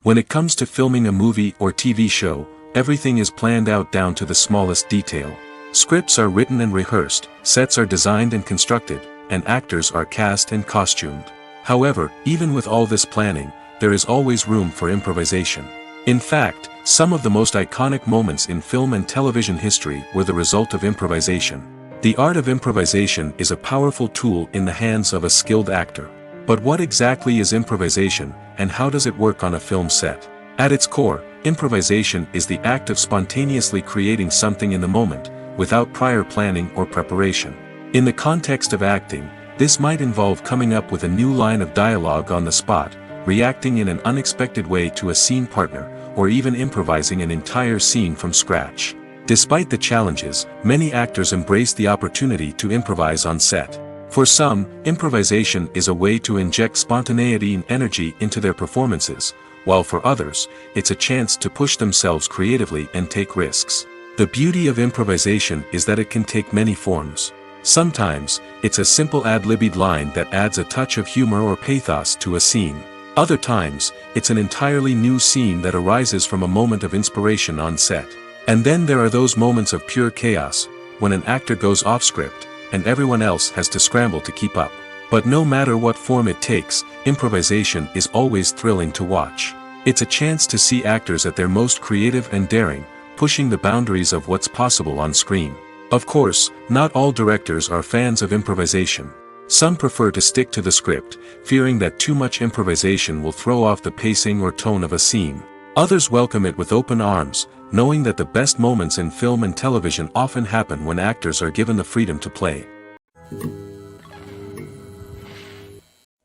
When it comes to filming a movie or TV show, everything is planned out down to the smallest detail. Scripts are written and rehearsed, sets are designed and constructed, and actors are cast and costumed. However, even with all this planning, there is always room for improvisation. In fact, some of the most iconic moments in film and television history were the result of improvisation. The art of improvisation is a powerful tool in the hands of a skilled actor. But what exactly is improvisation, and how does it work on a film set? At its core, improvisation is the act of spontaneously creating something in the moment, without prior planning or preparation. In the context of acting, this might involve coming up with a new line of dialogue on the spot, reacting in an unexpected way to a scene partner, or even improvising an entire scene from scratch. Despite the challenges, many actors embrace the opportunity to improvise on set. For some, improvisation is a way to inject spontaneity and energy into their performances, while for others, it's a chance to push themselves creatively and take risks. The beauty of improvisation is that it can take many forms. Sometimes, it's a simple ad-libbed line that adds a touch of humor or pathos to a scene. Other times, it's an entirely new scene that arises from a moment of inspiration on set. And then there are those moments of pure chaos, when an actor goes off script, and everyone else has to scramble to keep up. But no matter what form it takes, improvisation is always thrilling to watch. It's a chance to see actors at their most creative and daring, pushing the boundaries of what's possible on screen. Of course, not all directors are fans of improvisation. Some prefer to stick to the script, fearing that too much improvisation will throw off the pacing or tone of a scene. Others welcome it with open arms, knowing that the best moments in film and television often happen when actors are given the freedom to play.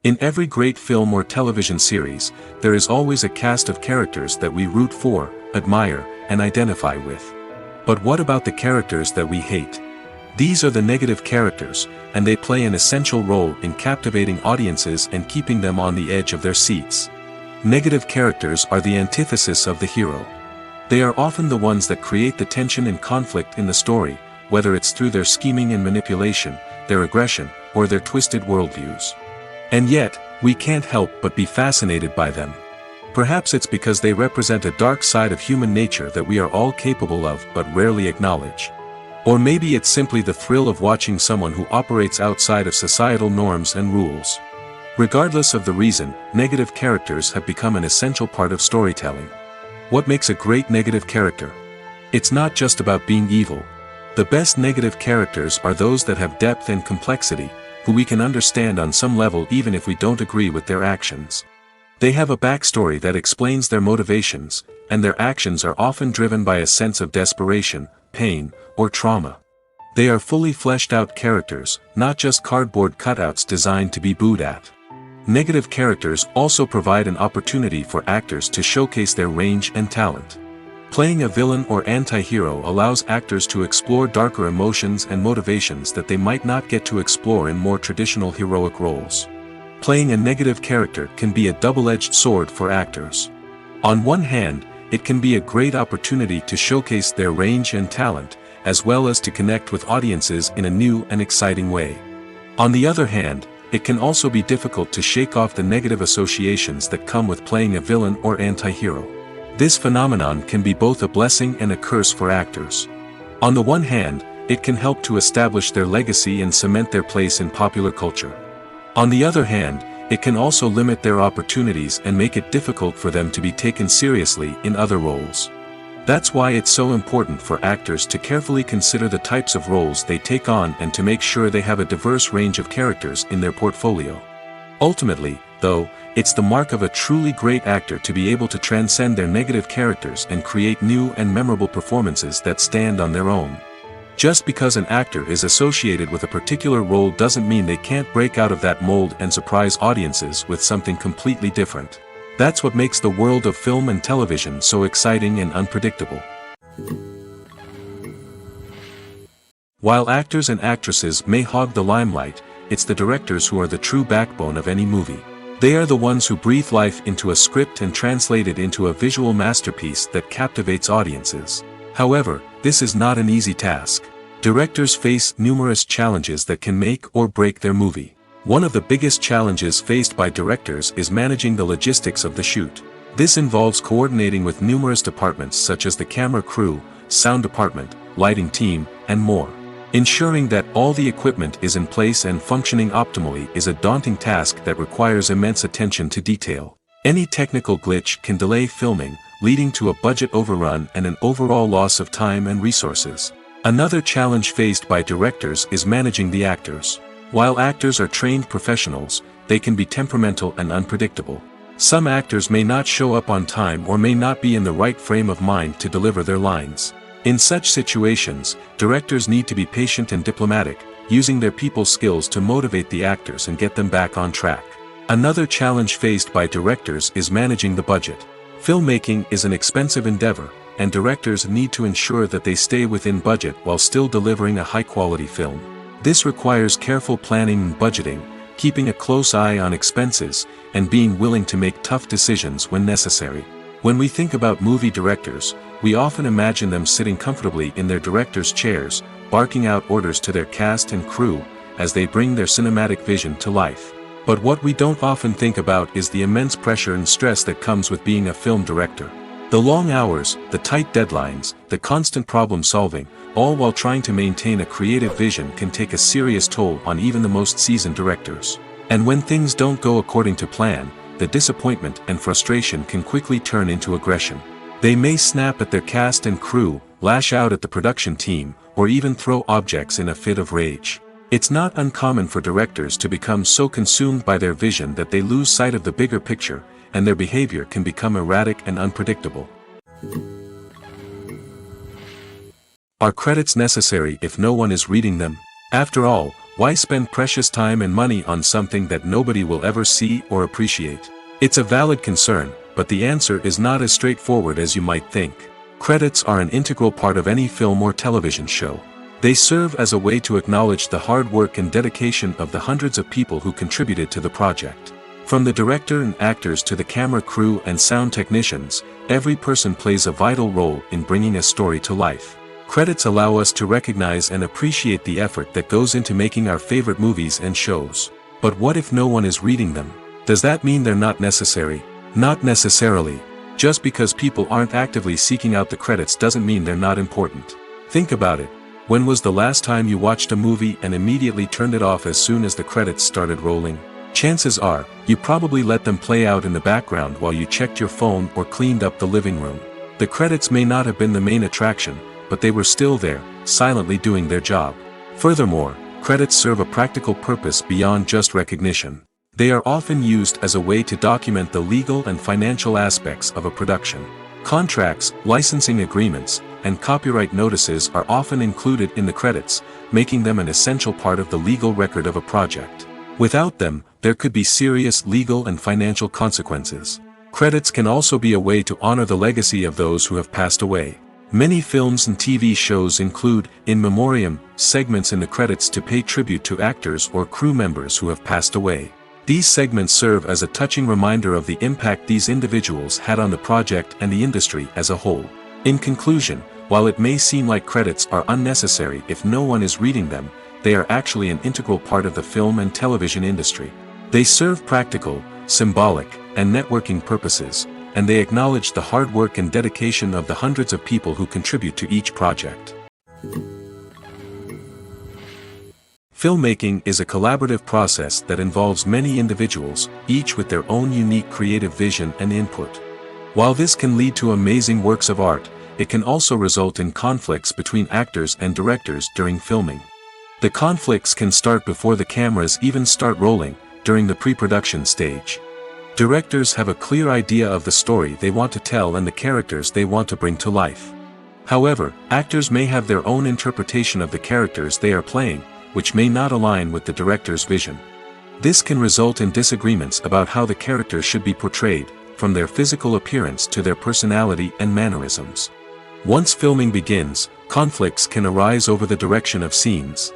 In every great film or television series, there is always a cast of characters that we root for, admire, and identify with. But what about the characters that we hate? These are the negative characters, and they play an essential role in captivating audiences and keeping them on the edge of their seats. Negative characters are the antithesis of the hero. They are often the ones that create the tension and conflict in the story, whether it's through their scheming and manipulation, their aggression, or their twisted worldviews. And yet, we can't help but be fascinated by them. Perhaps it's because they represent a dark side of human nature that we are all capable of but rarely acknowledge. Or maybe it's simply the thrill of watching someone who operates outside of societal norms and rules. Regardless of the reason, negative characters have become an essential part of storytelling. What makes a great negative character? It's not just about being evil. The best negative characters are those that have depth and complexity, who we can understand on some level even if we don't agree with their actions. They have a backstory that explains their motivations, and their actions are often driven by a sense of desperation, pain, or trauma. They are fully fleshed out characters, not just cardboard cutouts designed to be booed at. Negative characters also provide an opportunity for actors to showcase their range and talent. Playing a villain or anti-hero allows actors to explore darker emotions and motivations that they might not get to explore in more traditional heroic roles. Playing a negative character can be a double-edged sword for actors. On one hand, it can be a great opportunity to showcase their range and talent, as well as to connect with audiences in a new and exciting way. On the other hand, it can also be difficult to shake off the negative associations that come with playing a villain or anti-hero. This phenomenon can be both a blessing and a curse for actors. On the one hand, it can help to establish their legacy and cement their place in popular culture. On the other hand, it can also limit their opportunities and make it difficult for them to be taken seriously in other roles. That's why it's so important for actors to carefully consider the types of roles they take on and to make sure they have a diverse range of characters in their portfolio. Ultimately, though, it's the mark of a truly great actor to be able to transcend their negative characters and create new and memorable performances that stand on their own. Just because an actor is associated with a particular role doesn't mean they can't break out of that mold and surprise audiences with something completely different. That's what makes the world of film and television so exciting and unpredictable. While actors and actresses may hog the limelight, it's the directors who are the true backbone of any movie. They are the ones who breathe life into a script and translate it into a visual masterpiece that captivates audiences. However, this is not an easy task. Directors face numerous challenges that can make or break their movie. One of the biggest challenges faced by directors is managing the logistics of the shoot. This involves coordinating with numerous departments such as the camera crew, sound department, lighting team, and more. Ensuring that all the equipment is in place and functioning optimally is a daunting task that requires immense attention to detail. Any technical glitch can delay filming, leading to a budget overrun and an overall loss of time and resources. Another challenge faced by directors is managing the actors. While actors are trained professionals, they can be temperamental and unpredictable. Some actors may not show up on time or may not be in the right frame of mind to deliver their lines. In such situations, directors need to be patient and diplomatic, using their people skills to motivate the actors and get them back on track. Another challenge faced by directors is managing the budget. Filmmaking is an expensive endeavor, and directors need to ensure that they stay within budget while still delivering a high-quality film. This requires careful planning and budgeting, keeping a close eye on expenses, and being willing to make tough decisions when necessary. When we think about movie directors, we often imagine them sitting comfortably in their director's chairs, barking out orders to their cast and crew, as they bring their cinematic vision to life. But what we don't often think about is the immense pressure and stress that comes with being a film director. The long hours, the tight deadlines, the constant problem solving, all while trying to maintain a creative vision can take a serious toll on even the most seasoned directors. And when things don't go according to plan, the disappointment and frustration can quickly turn into aggression. They may snap at their cast and crew, lash out at the production team, or even throw objects in a fit of rage. It's not uncommon for directors to become so consumed by their vision that they lose sight of the bigger picture, and their behavior can become erratic and unpredictable. Are credits necessary if no one is reading them? After all, why spend precious time and money on something that nobody will ever see or appreciate? It's a valid concern, but the answer is not as straightforward as you might think. Credits are an integral part of any film or television show. They serve as a way to acknowledge the hard work and dedication of the hundreds of people who contributed to the project. From the director and actors to the camera crew and sound technicians, every person plays a vital role in bringing a story to life. Credits allow us to recognize and appreciate the effort that goes into making our favorite movies and shows. But what if no one is reading them? Does that mean they're not necessary? Not necessarily. Just because people aren't actively seeking out the credits doesn't mean they're not important. Think about it. When was the last time you watched a movie and immediately turned it off as soon as the credits started rolling? Chances are, you probably let them play out in the background while you checked your phone or cleaned up the living room. The credits may not have been the main attraction, but they were still there, silently doing their job. Furthermore, credits serve a practical purpose beyond just recognition. They are often used as a way to document the legal and financial aspects of a production. Contracts, licensing agreements, and copyright notices are often included in the credits, making them an essential part of the legal record of a project. Without them, there could be serious legal and financial consequences. Credits can also be a way to honor the legacy of those who have passed away. Many films and TV shows include, in memoriam, segments in the credits to pay tribute to actors or crew members who have passed away. These segments serve as a touching reminder of the impact these individuals had on the project and the industry as a whole. In conclusion, while it may seem like credits are unnecessary if no one is reading them, they are actually an integral part of the film and television industry. They serve practical, symbolic, and networking purposes, and they acknowledge the hard work and dedication of the hundreds of people who contribute to each project. Filmmaking is a collaborative process that involves many individuals, each with their own unique creative vision and input. While this can lead to amazing works of art, it can also result in conflicts between actors and directors during filming. The conflicts can start before the cameras even start rolling, during the pre-production stage. Directors have a clear idea of the story they want to tell and the characters they want to bring to life. However, actors may have their own interpretation of the characters they are playing, which may not align with the director's vision. This can result in disagreements about how the characters should be portrayed, from their physical appearance to their personality and mannerisms. Once filming begins, conflicts can arise over the direction of scenes.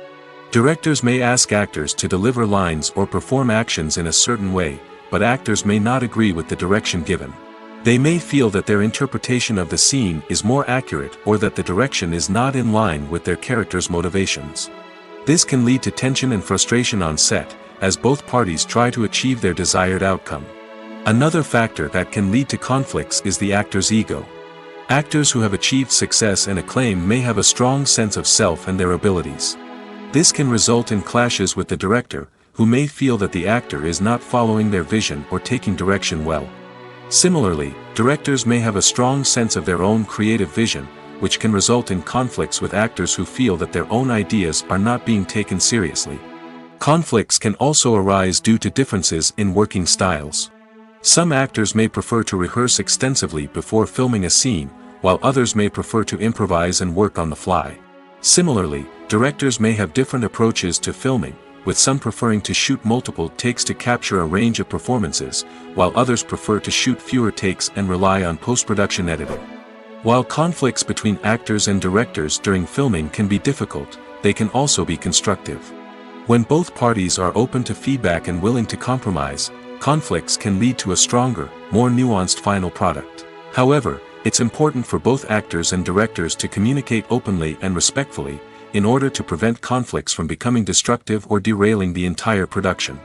Directors may ask actors to deliver lines or perform actions in a certain way, but actors may not agree with the direction given. They may feel that their interpretation of the scene is more accurate or that the direction is not in line with their character's motivations. This can lead to tension and frustration on set, as both parties try to achieve their desired outcome. Another factor that can lead to conflicts is the actor's ego. Actors who have achieved success and acclaim may have a strong sense of self and their abilities. This can result in clashes with the director, who may feel that the actor is not following their vision or taking direction well. Similarly, directors may have a strong sense of their own creative vision, which can result in conflicts with actors who feel that their own ideas are not being taken seriously. Conflicts can also arise due to differences in working styles. Some actors may prefer to rehearse extensively before filming a scene, while others may prefer to improvise and work on the fly. Similarly, directors may have different approaches to filming, with some preferring to shoot multiple takes to capture a range of performances, while others prefer to shoot fewer takes and rely on post-production editing. While conflicts between actors and directors during filming can be difficult, they can also be constructive. When both parties are open to feedback and willing to compromise, conflicts can lead to a stronger, more nuanced final product. However, it's important for both actors and directors to communicate openly and respectfully, in order to prevent conflicts from becoming destructive or derailing the entire production.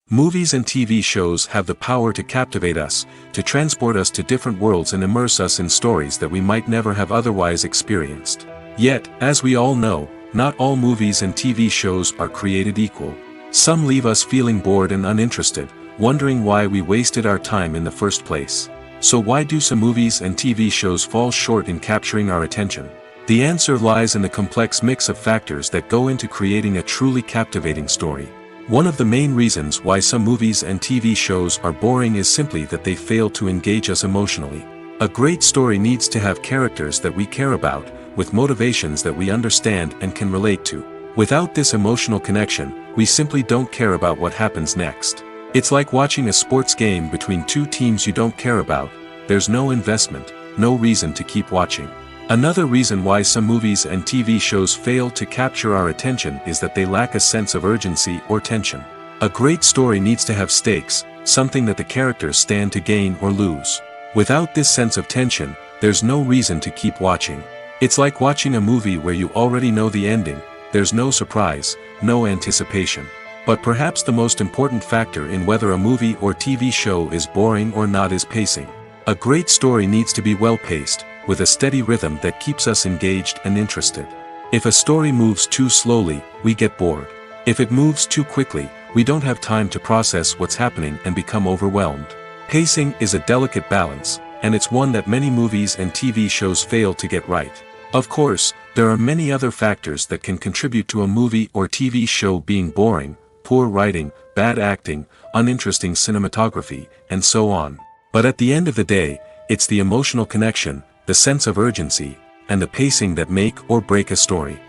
Movies and TV shows have the power to captivate us, to transport us to different worlds and immerse us in stories that we might never have otherwise experienced. Yet, as we all know, not all movies and TV shows are created equal. Some leave us feeling bored and uninterested, wondering why we wasted our time in the first place. So why do some movies and TV shows fall short in capturing our attention? The answer lies in the complex mix of factors that go into creating a truly captivating story. One of the main reasons why some movies and TV shows are boring is simply that they fail to engage us emotionally. A great story needs to have characters that we care about, with motivations that we understand and can relate to. Without this emotional connection, we simply don't care about what happens next. It's like watching a sports game between two teams you don't care about. There's no investment, no reason to keep watching. Another reason why some movies and TV shows fail to capture our attention is that they lack a sense of urgency or tension. A great story needs to have stakes, something that the characters stand to gain or lose. Without this sense of tension, there's no reason to keep watching. It's like watching a movie where you already know the ending. There's no surprise, no anticipation. But perhaps the most important factor in whether a movie or TV show is boring or not is pacing. A great story needs to be well-paced, with a steady rhythm that keeps us engaged and interested. If a story moves too slowly, we get bored. If it moves too quickly, we don't have time to process what's happening and become overwhelmed. Pacing is a delicate balance, and it's one that many movies and TV shows fail to get right. Of course, there are many other factors that can contribute to a movie or TV show being boring: poor writing, bad acting, uninteresting cinematography, and so on. But at the end of the day, it's the emotional connection, the sense of urgency, and the pacing that make or break a story.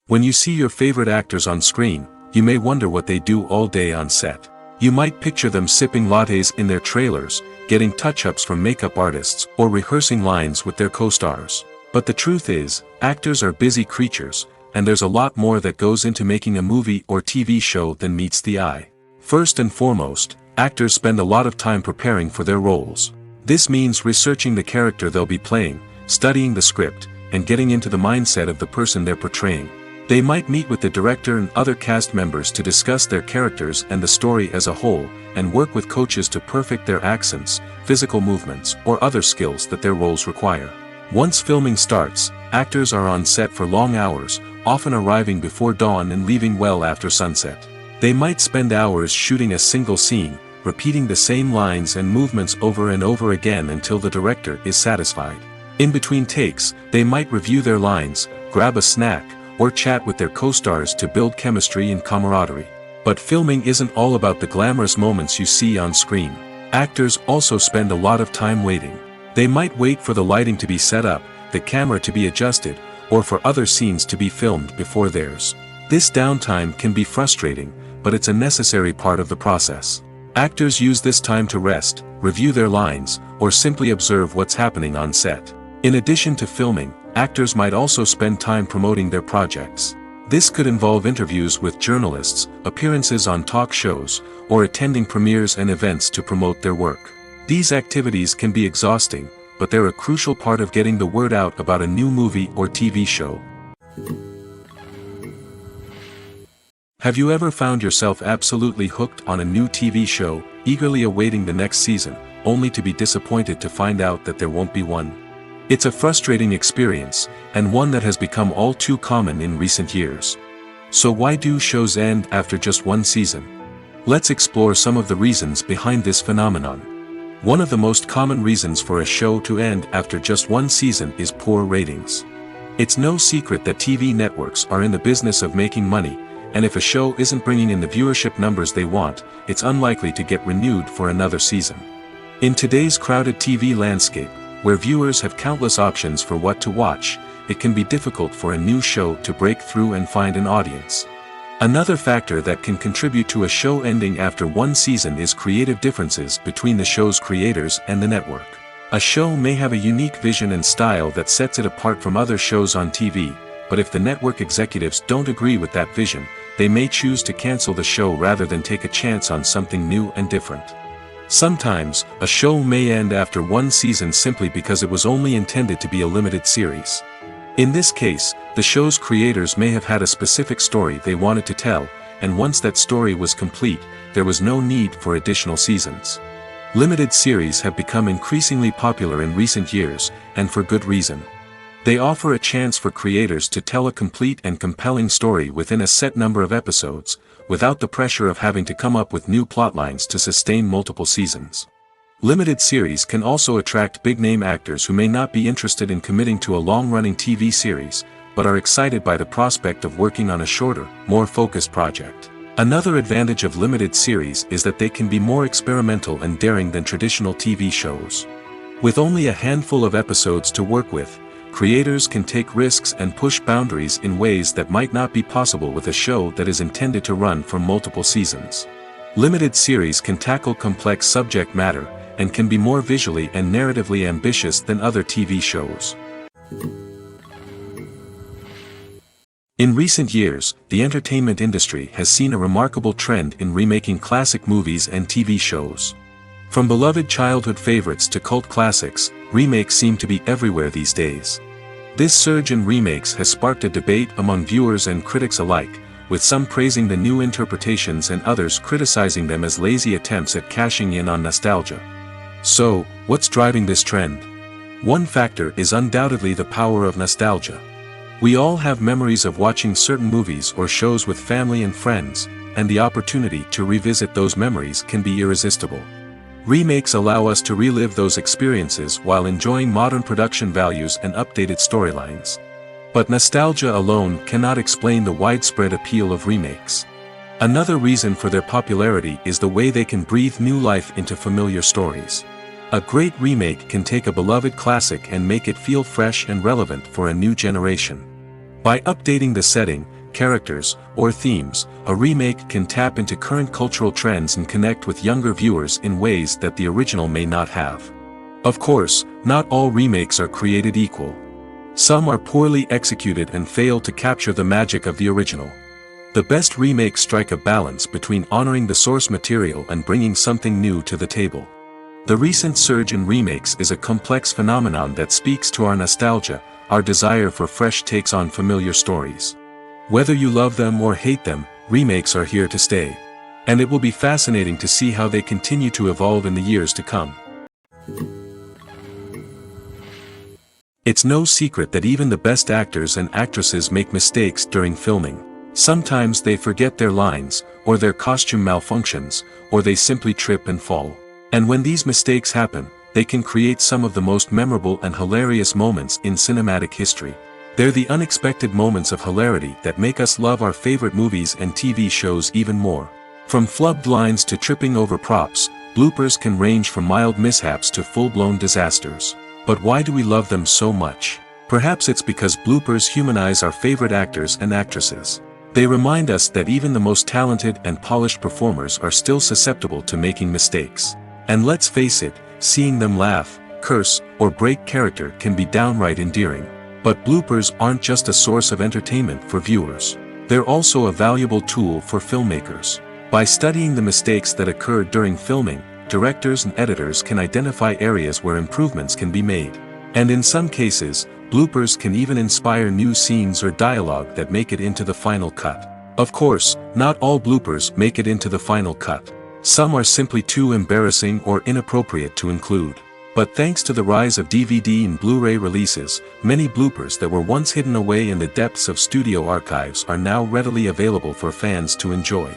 When you see your favorite actors on screen, you may wonder what they do all day on set. You might picture them sipping lattes in their trailers, getting touch-ups from makeup artists, or rehearsing lines with their co-stars. But the truth is, actors are busy creatures, and there's a lot more that goes into making a movie or TV show than meets the eye. First and foremost, actors spend a lot of time preparing for their roles. This means researching the character they'll be playing, studying the script, and getting into the mindset of the person they're portraying. They might meet with the director and other cast members to discuss their characters and the story as a whole, and work with coaches to perfect their accents, physical movements, or other skills that their roles require. Once filming starts, actors are on set for long hours, often arriving before dawn and leaving well after sunset. They might spend hours shooting a single scene, repeating the same lines and movements over and over again until the director is satisfied. In between takes, they might review their lines, grab a snack, or chat with their co-stars to build chemistry and camaraderie. But filming isn't all about the glamorous moments you see on screen. Actors also spend a lot of time waiting. They might wait for the lighting to be set up, the camera to be adjusted, or for other scenes to be filmed before theirs. This downtime can be frustrating, but it's a necessary part of the process. Actors use this time to rest, review their lines, or simply observe what's happening on set. In addition to filming, actors might also spend time promoting their projects. This could involve interviews with journalists, appearances on talk shows, or attending premieres and events to promote their work. These activities can be exhausting, but they're a crucial part of getting the word out about a new movie or TV show. Have you ever found yourself absolutely hooked on a new TV show, eagerly awaiting the next season, only to be disappointed to find out that there won't be one? It's a frustrating experience, and one that has become all too common in recent years. So why do shows end after just one season? Let's explore some of the reasons behind this phenomenon. One of the most common reasons for a show to end after just one season is poor ratings. It's no secret that TV networks are in the business of making money, and if a show isn't bringing in the viewership numbers they want, it's unlikely to get renewed for another season. In today's crowded TV landscape, where viewers have countless options for what to watch, it can be difficult for a new show to break through and find an audience. Another factor that can contribute to a show ending after one season is creative differences between the show's creators and the network. A show may have a unique vision and style that sets it apart from other shows on TV, but if the network executives don't agree with that vision, they may choose to cancel the show rather than take a chance on something new and different. Sometimes, a show may end after one season simply because it was only intended to be a limited series. In this case, the show's creators may have had a specific story they wanted to tell, and once that story was complete, there was no need for additional seasons. Limited series have become increasingly popular in recent years, and for good reason. They offer a chance for creators to tell a complete and compelling story within a set number of episodes, without the pressure of having to come up with new plotlines to sustain multiple seasons. Limited series can also attract big-name actors who may not be interested in committing to a long-running TV series, but are excited by the prospect of working on a shorter, more focused project. Another advantage of limited series is that they can be more experimental and daring than traditional TV shows. With only a handful of episodes to work with, creators can take risks and push boundaries in ways that might not be possible with a show that is intended to run for multiple seasons. Limited series can tackle complex subject matter, and can be more visually and narratively ambitious than other TV shows. In recent years, the entertainment industry has seen a remarkable trend in remaking classic movies and TV shows. From beloved childhood favorites to cult classics, remakes seem to be everywhere these days. This surge in remakes has sparked a debate among viewers and critics alike, with some praising the new interpretations and others criticizing them as lazy attempts at cashing in on nostalgia. So, what's driving this trend? One factor is undoubtedly the power of nostalgia. We all have memories of watching certain movies or shows with family and friends, and the opportunity to revisit those memories can be irresistible. Remakes allow us to relive those experiences while enjoying modern production values and updated storylines. But nostalgia alone cannot explain the widespread appeal of remakes. Another reason for their popularity is the way they can breathe new life into familiar stories. A great remake can take a beloved classic and make it feel fresh and relevant for a new generation. By updating the setting, characters, or themes, a remake can tap into current cultural trends and connect with younger viewers in ways that the original may not have. Of course, not all remakes are created equal. Some are poorly executed and fail to capture the magic of the original. The best remakes strike a balance between honoring the source material and bringing something new to the table. The recent surge in remakes is a complex phenomenon that speaks to our nostalgia, our desire for fresh takes on familiar stories. Whether you love them or hate them, remakes are here to stay. And it will be fascinating to see how they continue to evolve in the years to come. It's no secret that even the best actors and actresses make mistakes during filming. Sometimes they forget their lines, or their costume malfunctions, or they simply trip and fall. And when these mistakes happen, they can create some of the most memorable and hilarious moments in cinematic history. They're the unexpected moments of hilarity that make us love our favorite movies and TV shows even more. From flubbed lines to tripping over props, bloopers can range from mild mishaps to full-blown disasters. But why do we love them so much? Perhaps it's because bloopers humanize our favorite actors and actresses. They remind us that even the most talented and polished performers are still susceptible to making mistakes. And let's face it, seeing them laugh, curse, or break character can be downright endearing. But bloopers aren't just a source of entertainment for viewers. They're also a valuable tool for filmmakers. By studying the mistakes that occurred during filming, directors and editors can identify areas where improvements can be made. And in some cases, bloopers can even inspire new scenes or dialogue that make it into the final cut. Of course, not all bloopers make it into the final cut. Some are simply too embarrassing or inappropriate to include. But thanks to the rise of DVD and Blu-ray releases, many bloopers that were once hidden away in the depths of studio archives are now readily available for fans to enjoy.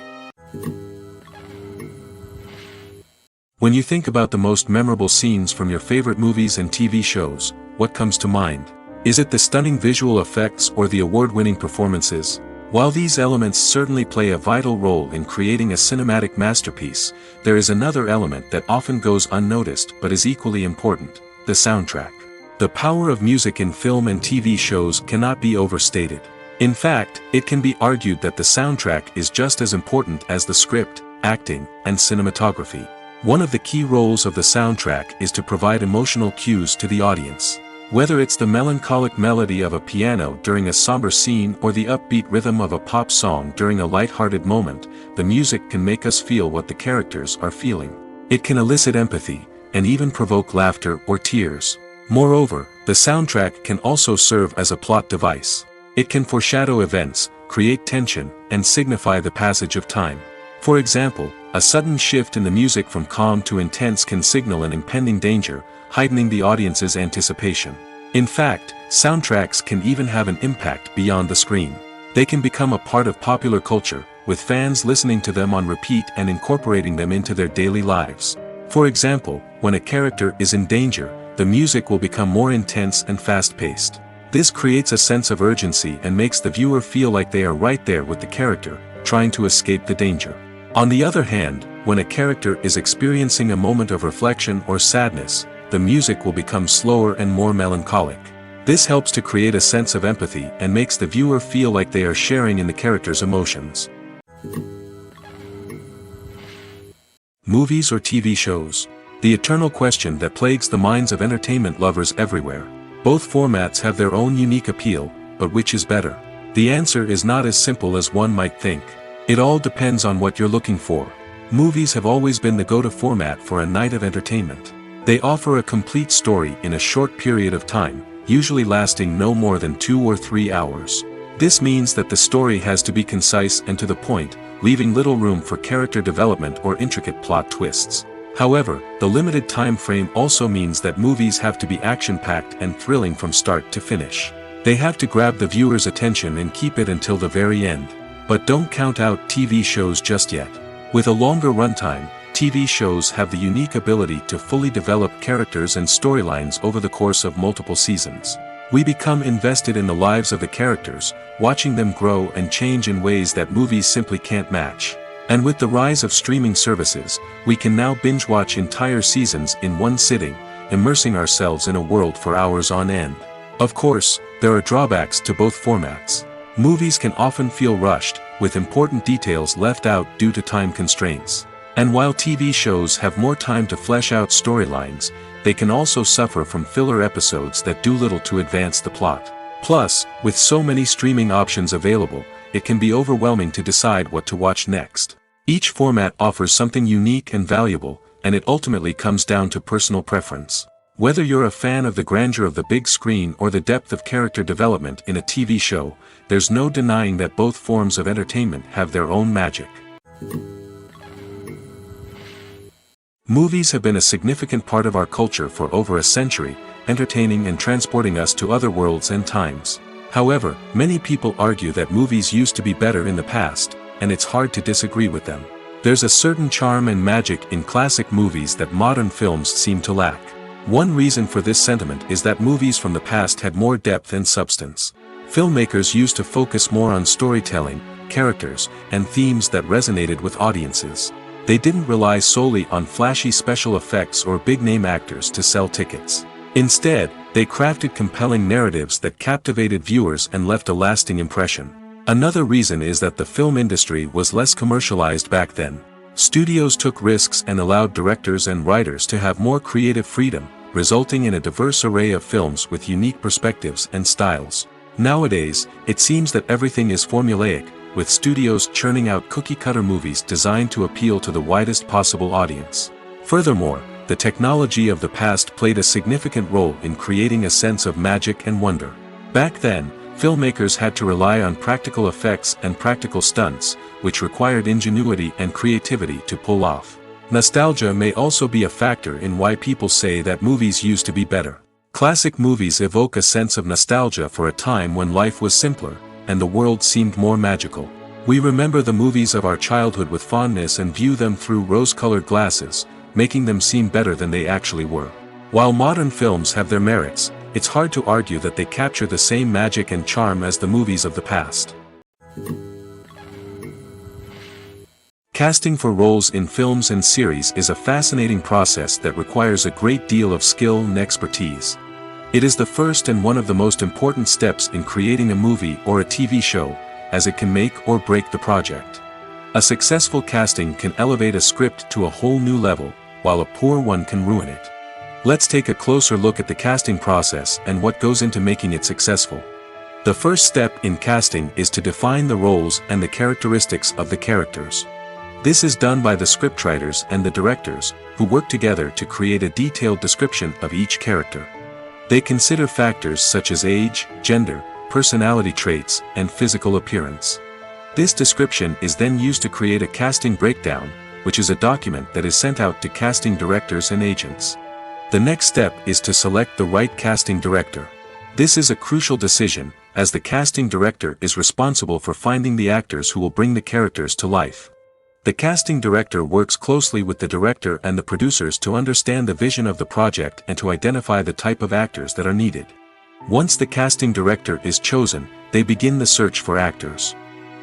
When you think about the most memorable scenes from your favorite movies and TV shows, what comes to mind? Is it the stunning visual effects or the award-winning performances? While these elements certainly play a vital role in creating a cinematic masterpiece, there is another element that often goes unnoticed but is equally important: the soundtrack. The power of music in film and TV shows cannot be overstated. In fact, it can be argued that the soundtrack is just as important as the script, acting, and cinematography. One of the key roles of the soundtrack is to provide emotional cues to the audience. Whether it's the melancholic melody of a piano during a somber scene or the upbeat rhythm of a pop song during a light-hearted moment, the music can make us feel what the characters are feeling. It can elicit empathy, and even provoke laughter or tears. Moreover, the soundtrack can also serve as a plot device. It can foreshadow events, create tension, and signify the passage of time. For example, a sudden shift in the music from calm to intense can signal an impending danger, heightening the audience's anticipation. In fact, soundtracks can even have an impact beyond the screen. They can become a part of popular culture, with fans listening to them on repeat and incorporating them into their daily lives. For example, when a character is in danger, the music will become more intense and fast-paced. This creates a sense of urgency and makes the viewer feel like they are right there with the character, trying to escape the danger. On the other hand, when a character is experiencing a moment of reflection or sadness, the music will become slower and more melancholic. This helps to create a sense of empathy and makes the viewer feel like they are sharing in the character's emotions. Movies or TV shows? The eternal question that plagues the minds of entertainment lovers everywhere. Both formats have their own unique appeal, but which is better? The answer is not as simple as one might think. It all depends on what you're looking for. Movies have always been the go-to format for a night of entertainment. They offer a complete story in a short period of time, usually lasting no more than 2 or 3 hours. This means that the story has to be concise and to the point, leaving little room for character development or intricate plot twists. However, the limited time frame also means that movies have to be action-packed and thrilling from start to finish. They have to grab the viewer's attention and keep it until the very end. But don't count out TV shows just yet. With a longer runtime, TV shows have the unique ability to fully develop characters and storylines over the course of multiple seasons. We become invested in the lives of the characters, watching them grow and change in ways that movies simply can't match. And with the rise of streaming services, we can now binge-watch entire seasons in one sitting, immersing ourselves in a world for hours on end. Of course, there are drawbacks to both formats. Movies can often feel rushed, with important details left out due to time constraints. And while TV shows have more time to flesh out storylines, they can also suffer from filler episodes that do little to advance the plot. Plus, with so many streaming options available, it can be overwhelming to decide what to watch next. Each format offers something unique and valuable, and it ultimately comes down to personal preference. Whether you're a fan of the grandeur of the big screen or the depth of character development in a TV show, there's no denying that both forms of entertainment have their own magic. Movies have been a significant part of our culture for over a century, entertaining and transporting us to other worlds and times. However, many people argue that movies used to be better in the past, and it's hard to disagree with them. There's a certain charm and magic in classic movies that modern films seem to lack. One reason for this sentiment is that movies from the past had more depth and substance. Filmmakers used to focus more on storytelling, characters, and themes that resonated with audiences. They didn't rely solely on flashy special effects or big-name actors to sell tickets. Instead, they crafted compelling narratives that captivated viewers and left a lasting impression. Another reason is that the film industry was less commercialized back then. Studios took risks and allowed directors and writers to have more creative freedom, resulting in a diverse array of films with unique perspectives and styles. Nowadays, it seems that everything is formulaic, with studios churning out cookie-cutter movies designed to appeal to the widest possible audience. Furthermore, the technology of the past played a significant role in creating a sense of magic and wonder. Back then, filmmakers had to rely on practical effects and practical stunts, which required ingenuity and creativity to pull off. Nostalgia may also be a factor in why people say that movies used to be better. Classic movies evoke a sense of nostalgia for a time when life was simpler, and the world seemed more magical. We remember the movies of our childhood with fondness and view them through rose-colored glasses, making them seem better than they actually were. While modern films have their merits, it's hard to argue that they capture the same magic and charm as the movies of the past. Casting for roles in films and series is a fascinating process that requires a great deal of skill and expertise. It is the first and one of the most important steps in creating a movie or a TV show, as it can make or break the project. A successful casting can elevate a script to a whole new level, while a poor one can ruin it. Let's take a closer look at the casting process and what goes into making it successful. The first step in casting is to define the roles and the characteristics of the characters. This is done by the scriptwriters and the directors, who work together to create a detailed description of each character. They consider factors such as age, gender, personality traits, and physical appearance. This description is then used to create a casting breakdown, which is a document that is sent out to casting directors and agents. The next step is to select the right casting director. This is a crucial decision, as the casting director is responsible for finding the actors who will bring the characters to life. The casting director works closely with the director and the producers to understand the vision of the project and to identify the type of actors that are needed. Once the casting director is chosen, they begin the search for actors.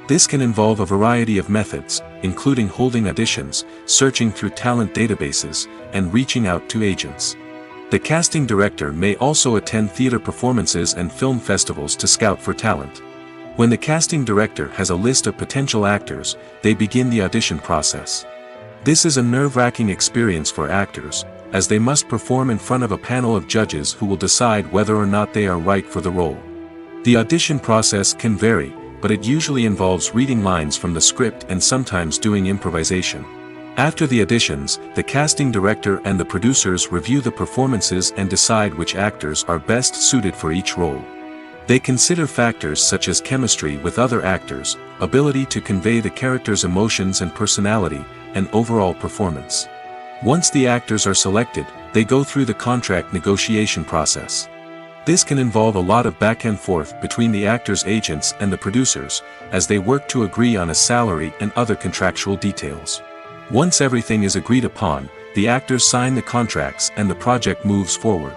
This can involve a variety of methods, including holding auditions, searching through talent databases, and reaching out to agents. The casting director may also attend theater performances and film festivals to scout for talent. When the casting director has a list of potential actors, they begin the audition process. This is a nerve-wracking experience for actors, as they must perform in front of a panel of judges who will decide whether or not they are right for the role. The audition process can vary, but it usually involves reading lines from the script and sometimes doing improvisation. After the auditions, the casting director and the producers review the performances and decide which actors are best suited for each role. They consider factors such as chemistry with other actors, ability to convey the character's emotions and personality, and overall performance. Once the actors are selected, they go through the contract negotiation process. This can involve a lot of back and forth between the actors' agents and the producers, as they work to agree on a salary and other contractual details. Once everything is agreed upon, the actors sign the contracts and the project moves forward.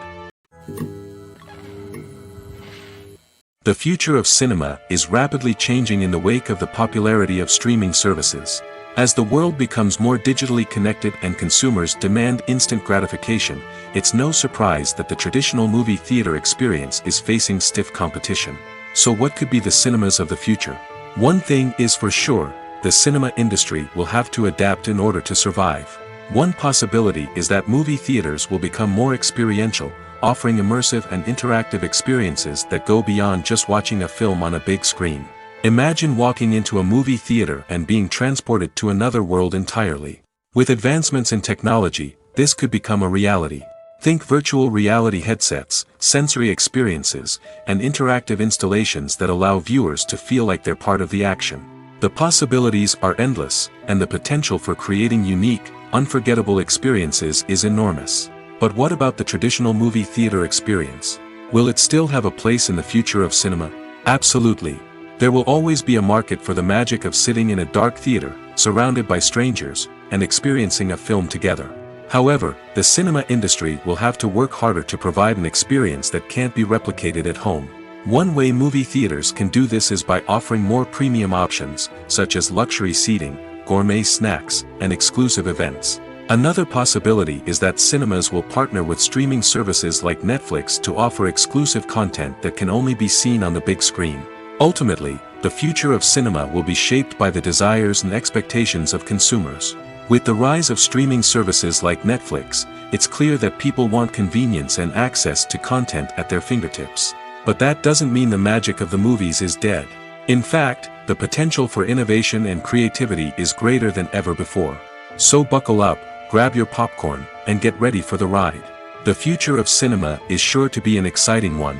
The future of cinema is rapidly changing in the wake of the popularity of streaming services. As the world becomes more digitally connected and consumers demand instant gratification, it's no surprise that the traditional movie theater experience is facing stiff competition. So what could be the cinemas of the future? One thing is for sure, the cinema industry will have to adapt in order to survive. One possibility is that movie theaters will become more experiential, offering immersive and interactive experiences that go beyond just watching a film on a big screen. Imagine walking into a movie theater and being transported to another world entirely. With advancements in technology, this could become a reality. Think virtual reality headsets, sensory experiences, and interactive installations that allow viewers to feel like they're part of the action. The possibilities are endless, and the potential for creating unique, unforgettable experiences is enormous. But what about the traditional movie theater experience? Will it still have a place in the future of cinema? Absolutely. There will always be a market for the magic of sitting in a dark theater, surrounded by strangers, and experiencing a film together. However, the cinema industry will have to work harder to provide an experience that can't be replicated at home. One way movie theaters can do this is by offering more premium options, such as luxury seating, gourmet snacks, and exclusive events. Another possibility is that cinemas will partner with streaming services like Netflix to offer exclusive content that can only be seen on the big screen. Ultimately, the future of cinema will be shaped by the desires and expectations of consumers. With the rise of streaming services like Netflix, it's clear that people want convenience and access to content at their fingertips. But that doesn't mean the magic of the movies is dead. In fact, the potential for innovation and creativity is greater than ever before. So buckle up, grab your popcorn, and get ready for the ride. The future of cinema is sure to be an exciting one.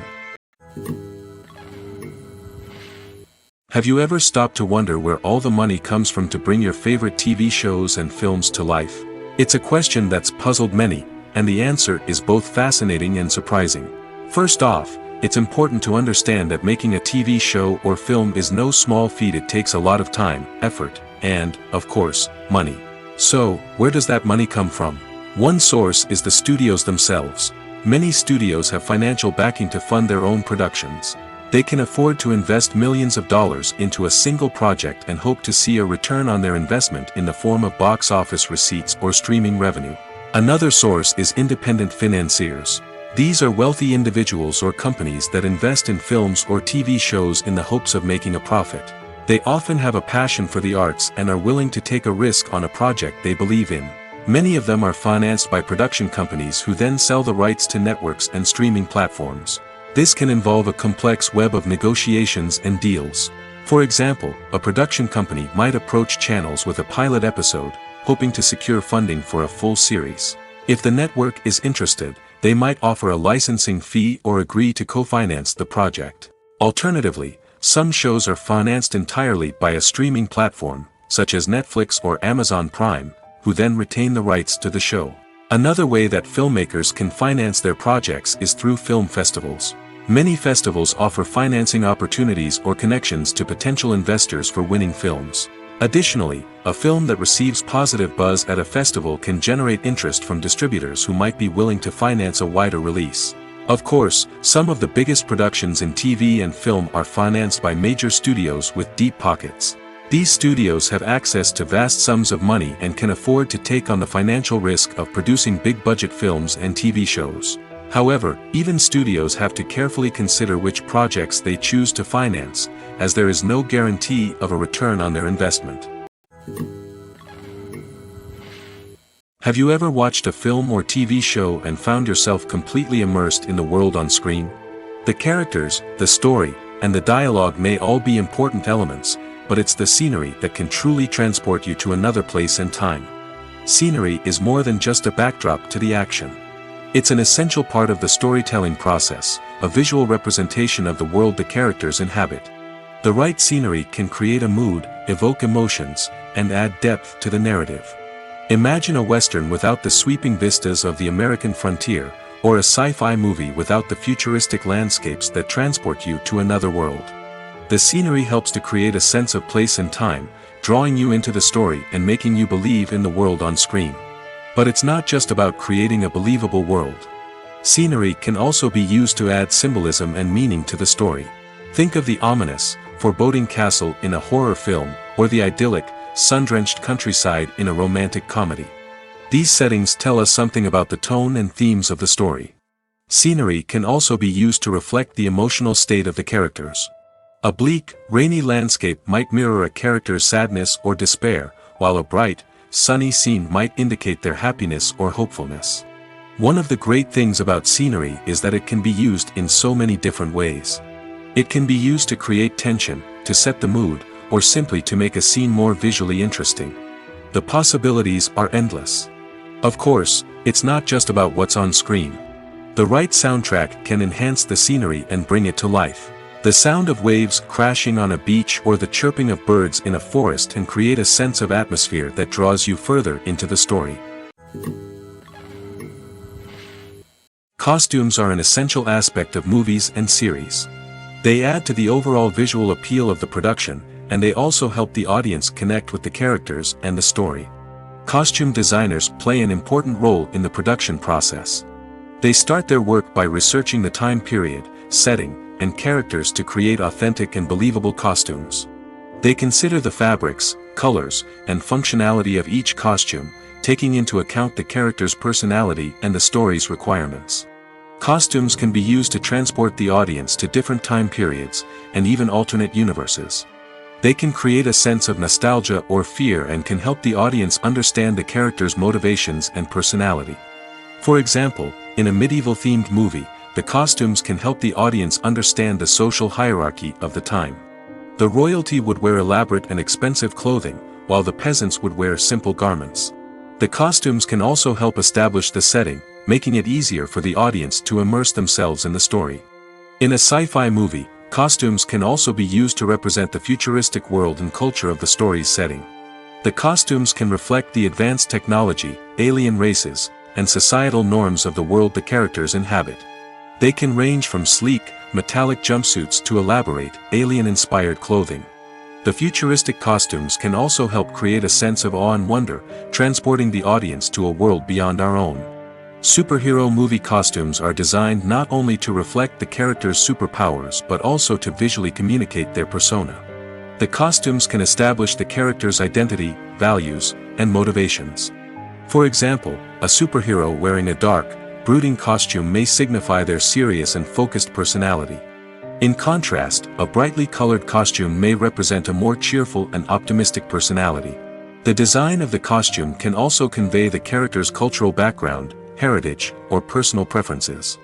Have you ever stopped to wonder where all the money comes from to bring your favorite TV shows and films to life? It's a question that's puzzled many, and the answer is both fascinating and surprising. First off, it's important to understand that making a TV show or film is no small feat. It takes a lot of time, effort, and, of course, money. So, where does that money come from? One source is the studios themselves. Many studios have financial backing to fund their own productions. They can afford to invest millions of dollars into a single project and hope to see a return on their investment in the form of box office receipts or streaming revenue. Another source is independent financiers. These are wealthy individuals or companies that invest in films or TV shows in the hopes of making a profit. They often have a passion for the arts and are willing to take a risk on a project they believe in. Many of them are financed by production companies who then sell the rights to networks and streaming platforms. This can involve a complex web of negotiations and deals. For example, a production company might approach channels with a pilot episode, hoping to secure funding for a full series. If the network is interested, they might offer a licensing fee or agree to co-finance the project. Alternatively, some shows are financed entirely by a streaming platform, such as Netflix or Amazon Prime, who then retain the rights to the show. Another way that filmmakers can finance their projects is through film festivals. Many festivals offer financing opportunities or connections to potential investors for winning films. Additionally, a film that receives positive buzz at a festival can generate interest from distributors who might be willing to finance a wider release. Of course, some of the biggest productions in TV and film are financed by major studios with deep pockets. These studios have access to vast sums of money and can afford to take on the financial risk of producing big-budget films and TV shows. However, even studios have to carefully consider which projects they choose to finance, as there is no guarantee of a return on their investment. Have you ever watched a film or TV show and found yourself completely immersed in the world on screen? The characters, the story, and the dialogue may all be important elements, but it's the scenery that can truly transport you to another place and time. Scenery is more than just a backdrop to the action. It's an essential part of the storytelling process, a visual representation of the world the characters inhabit. The right scenery can create a mood, evoke emotions, and add depth to the narrative. Imagine a Western without the sweeping vistas of the American frontier, or a sci-fi movie without the futuristic landscapes that transport you to another world. The scenery helps to create a sense of place and time, drawing you into the story and making you believe in the world on screen. But it's not just about creating a believable world. Scenery can also be used to add symbolism and meaning to the story. Think of the ominous, foreboding castle in a horror film, or the idyllic, sun-drenched countryside in a romantic comedy. These settings tell us something about the tone and themes of the story. Scenery can also be used to reflect the emotional state of the characters. A bleak, rainy landscape might mirror a character's sadness or despair, while a bright, sunny scene might indicate their happiness or hopefulness. One of the great things about scenery is that it can be used in so many different ways. It can be used to create tension, to set the mood, or simply to make a scene more visually interesting. The possibilities are endless. Of course, it's not just about what's on screen. The right soundtrack can enhance the scenery and bring it to life. The sound of waves crashing on a beach or the chirping of birds in a forest can create a sense of atmosphere that draws you further into the story. Costumes are an essential aspect of movies and series. They add to the overall visual appeal of the production, and they also help the audience connect with the characters and the story. Costume designers play an important role in the production process. They start their work by researching the time period, setting, and characters to create authentic and believable costumes. They consider the fabrics, colors, and functionality of each costume, taking into account the character's personality and the story's requirements. Costumes can be used to transport the audience to different time periods, and even alternate universes. They can create a sense of nostalgia or fear and can help the audience understand the character's motivations and personality. For example, in a medieval-themed movie, the costumes can help the audience understand the social hierarchy of the time. The royalty would wear elaborate and expensive clothing, while the peasants would wear simple garments. The costumes can also help establish the setting, making it easier for the audience to immerse themselves in the story. In a sci-fi movie, costumes can also be used to represent the futuristic world and culture of the story's setting. The costumes can reflect the advanced technology, alien races, and societal norms of the world the characters inhabit. They can range from sleek, metallic jumpsuits to elaborate, alien-inspired clothing. The futuristic costumes can also help create a sense of awe and wonder, transporting the audience to a world beyond our own. Superhero movie costumes are designed not only to reflect the character's superpowers but also to visually communicate their persona. The costumes can establish the character's identity, values, and motivations. For example, a superhero wearing a dark, brooding costume may signify their serious and focused personality. In contrast, a brightly colored costume may represent a more cheerful and optimistic personality. The design of the costume can also convey the character's cultural background, heritage, or personal preferences.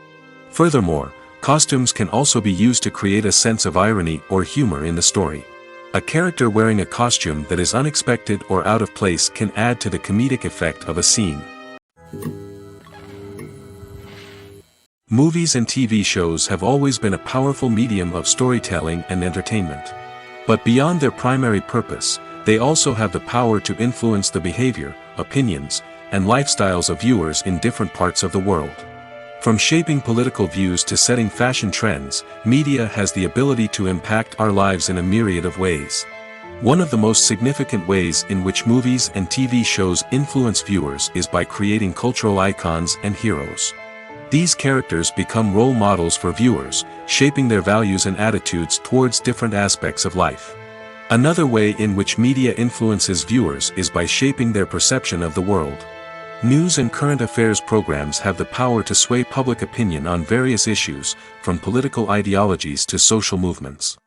Furthermore, costumes can also be used to create a sense of irony or humor in the story. A character wearing a costume that is unexpected or out of place can add to the comedic effect of a scene. Movies and TV shows have always been a powerful medium of storytelling and entertainment. But beyond their primary purpose, they also have the power to influence the behavior, opinions, and lifestyles of viewers in different parts of the world. From shaping political views to setting fashion trends, media has the ability to impact our lives in a myriad of ways. One of the most significant ways in which movies and TV shows influence viewers is by creating cultural icons and heroes. These characters become role models for viewers, shaping their values and attitudes towards different aspects of life. Another way in which media influences viewers is by shaping their perception of the world. News and current affairs programs have the power to sway public opinion on various issues, from political ideologies to social movements.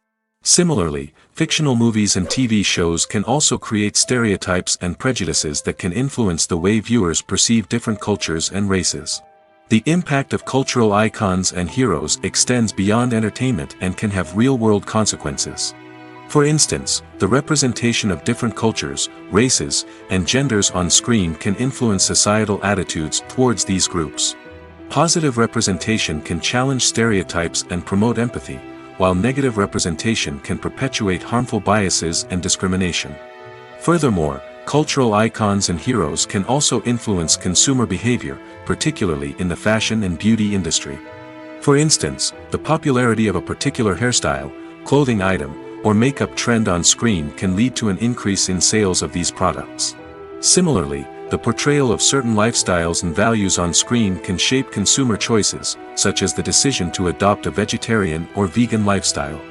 Similarly, fictional movies and TV shows can also create stereotypes and prejudices that can influence the way viewers perceive different cultures and races. The impact of cultural icons and heroes extends beyond entertainment and can have real-world consequences. For instance, the representation of different cultures, races, and genders on screen can influence societal attitudes towards these groups. Positive representation can challenge stereotypes and promote empathy, while negative representation can perpetuate harmful biases and discrimination. Furthermore, cultural icons and heroes can also influence consumer behavior, particularly in the fashion and beauty industry. For instance, the popularity of a particular hairstyle, clothing item, or makeup trend on screen can lead to an increase in sales of these products. Similarly, the portrayal of certain lifestyles and values on screen can shape consumer choices, such as the decision to adopt a vegetarian or vegan lifestyle.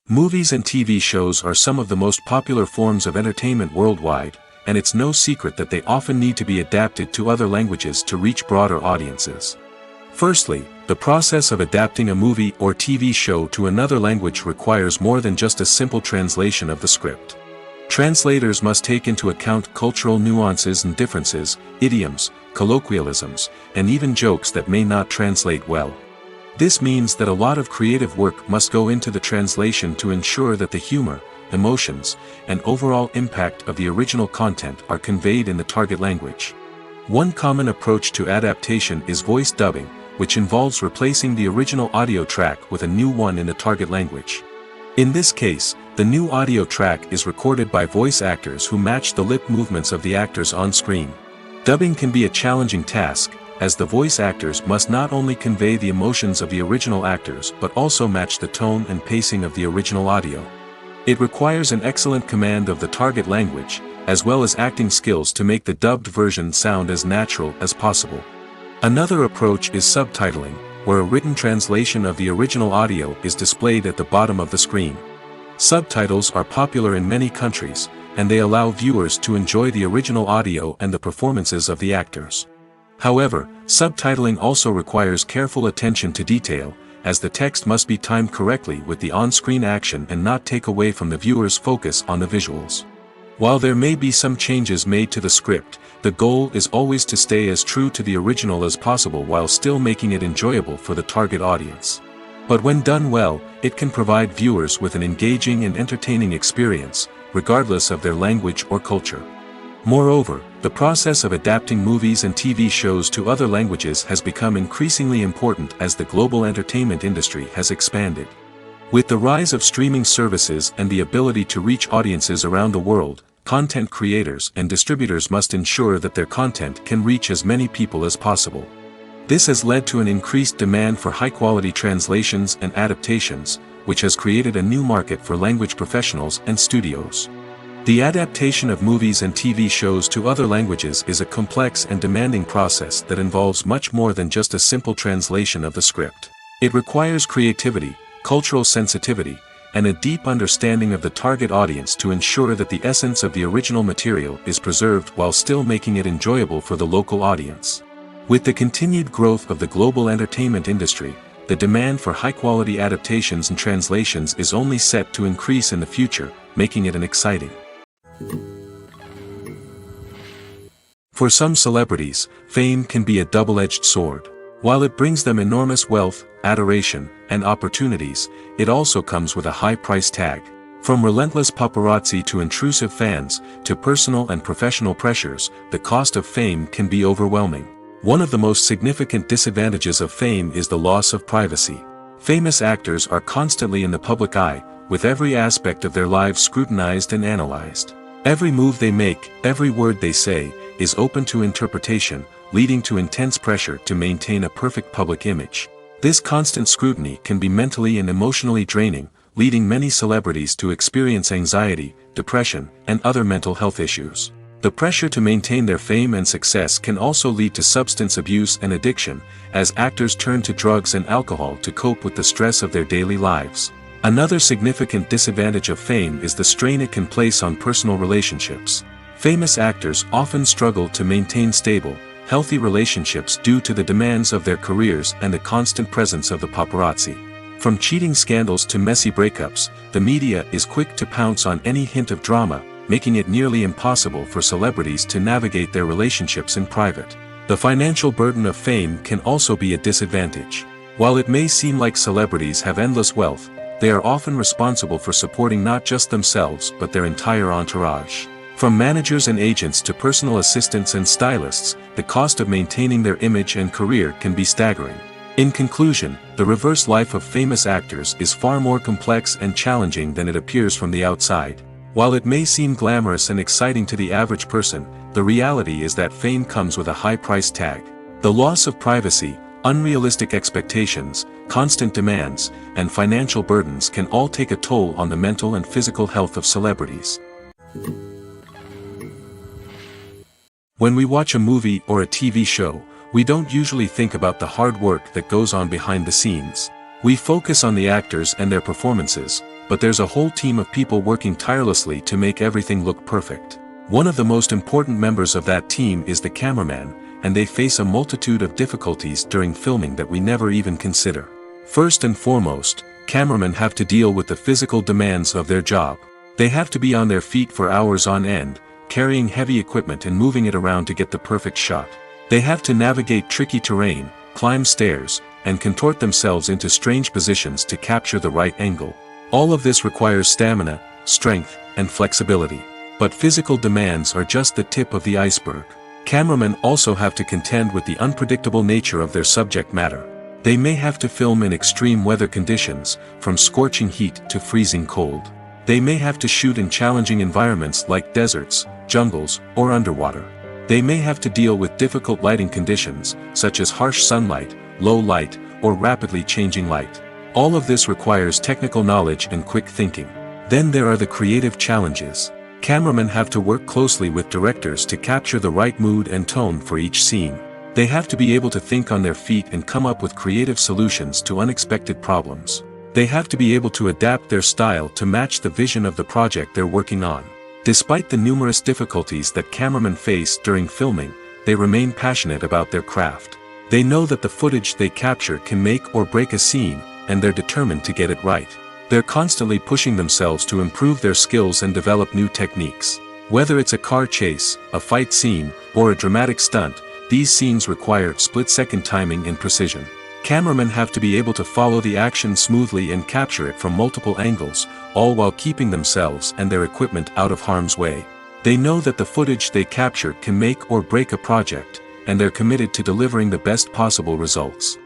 Movies and TV shows are some of the most popular forms of entertainment worldwide, and it's no secret that they often need to be adapted to other languages to reach broader audiences. Firstly, the process of adapting a movie or TV show to another language requires more than just a simple translation of the script. Translators must take into account cultural nuances and differences, idioms, colloquialisms, and even jokes that may not translate well. This means that a lot of creative work must go into the translation to ensure that the humor, emotions, and overall impact of the original content are conveyed in the target language. One common approach to adaptation is voice dubbing, which involves replacing the original audio track with a new one in the target language. In this case, the new audio track is recorded by voice actors who match the lip movements of the actors on screen. Dubbing can be a challenging task, as the voice actors must not only convey the emotions of the original actors but also match the tone and pacing of the original audio. It requires an excellent command of the target language, as well as acting skills to make the dubbed version sound as natural as possible. Another approach is subtitling, where a written translation of the original audio is displayed at the bottom of the screen. Subtitles are popular in many countries, and they allow viewers to enjoy the original audio and the performances of the actors. However, subtitling also requires careful attention to detail, as the text must be timed correctly with the on-screen action and not take away from the viewer's focus on the visuals. While there may be some changes made to the script, the goal is always to stay as true to the original as possible while still making it enjoyable for the target audience. But when done well, it can provide viewers with an engaging and entertaining experience, regardless of their language or culture. Moreover, the process of adapting movies and TV shows to other languages has become increasingly important as the global entertainment industry has expanded. With the rise of streaming services and the ability to reach audiences around the world, content creators and distributors must ensure that their content can reach as many people as possible. This has led to an increased demand for high-quality translations and adaptations, which has created a new market for language professionals and studios. The adaptation of movies and TV shows to other languages is a complex and demanding process that involves much more than just a simple translation of the script. It requires creativity, cultural sensitivity, and a deep understanding of the target audience to ensure that the essence of the original material is preserved while still making it enjoyable for the local audience. With the continued growth of the global entertainment industry, the demand for high-quality adaptations and translations is only set to increase in the future, making it an exciting. For some celebrities, fame can be a double-edged sword. While it brings them enormous wealth, adoration, and opportunities, it also comes with a high price tag. From relentless paparazzi to intrusive fans, to personal and professional pressures, the cost of fame can be overwhelming. One of the most significant disadvantages of fame is the loss of privacy. Famous actors are constantly in the public eye, with every aspect of their lives scrutinized and analyzed. Every move they make, every word they say, is open to interpretation, leading to intense pressure to maintain a perfect public image. This constant scrutiny can be mentally and emotionally draining, leading many celebrities to experience anxiety, depression, and other mental health issues. The pressure to maintain their fame and success can also lead to substance abuse and addiction, as actors turn to drugs and alcohol to cope with the stress of their daily lives. Another significant disadvantage of fame is the strain it can place on personal relationships. Famous actors often struggle to maintain stable, healthy relationships due to the demands of their careers and the constant presence of the paparazzi. From cheating scandals to messy breakups, the media is quick to pounce on any hint of drama, making it nearly impossible for celebrities to navigate their relationships in private. The financial burden of fame can also be a disadvantage. While it may seem like celebrities have endless wealth, they are often responsible for supporting not just themselves but their entire entourage. From managers and agents to personal assistants and stylists, the cost of maintaining their image and career can be staggering. In conclusion, the reverse life of famous actors is far more complex and challenging than it appears from the outside. While it may seem glamorous and exciting to the average person, the reality is that fame comes with a high price tag. The loss of privacy, unrealistic expectations, constant demands, and financial burdens can all take a toll on the mental and physical health of celebrities. When we watch a movie or a TV show, we don't usually think about the hard work that goes on behind the scenes. We focus on the actors and their performances, but there's a whole team of people working tirelessly to make everything look perfect. One of the most important members of that team is the cameraman, and they face a multitude of difficulties during filming that we never even consider. First and foremost, cameramen have to deal with the physical demands of their job. They have to be on their feet for hours on end, carrying heavy equipment and moving it around to get the perfect shot. They have to navigate tricky terrain, climb stairs, and contort themselves into strange positions to capture the right angle. All of this requires stamina, strength, and flexibility. But physical demands are just the tip of the iceberg. Cameramen also have to contend with the unpredictable nature of their subject matter. They may have to film in extreme weather conditions, from scorching heat to freezing cold. They may have to shoot in challenging environments like deserts, jungles, or underwater. They may have to deal with difficult lighting conditions, such as harsh sunlight, low light, or rapidly changing light. All of this requires technical knowledge and quick thinking. Then there are the creative challenges. Cameramen have to work closely with directors to capture the right mood and tone for each scene. They have to be able to think on their feet and come up with creative solutions to unexpected problems. They have to be able to adapt their style to match the vision of the project they're working on. Despite the numerous difficulties that cameramen face during filming, they remain passionate about their craft. They know that the footage they capture can make or break a scene, and they're determined to get it right. They're constantly pushing themselves to improve their skills and develop new techniques. Whether it's a car chase, a fight scene, or a dramatic stunt, these scenes require split-second timing and precision. Cameramen have to be able to follow the action smoothly and capture it from multiple angles, all while keeping themselves and their equipment out of harm's way. They know that the footage they capture can make or break a project, and they're committed to delivering the best possible results.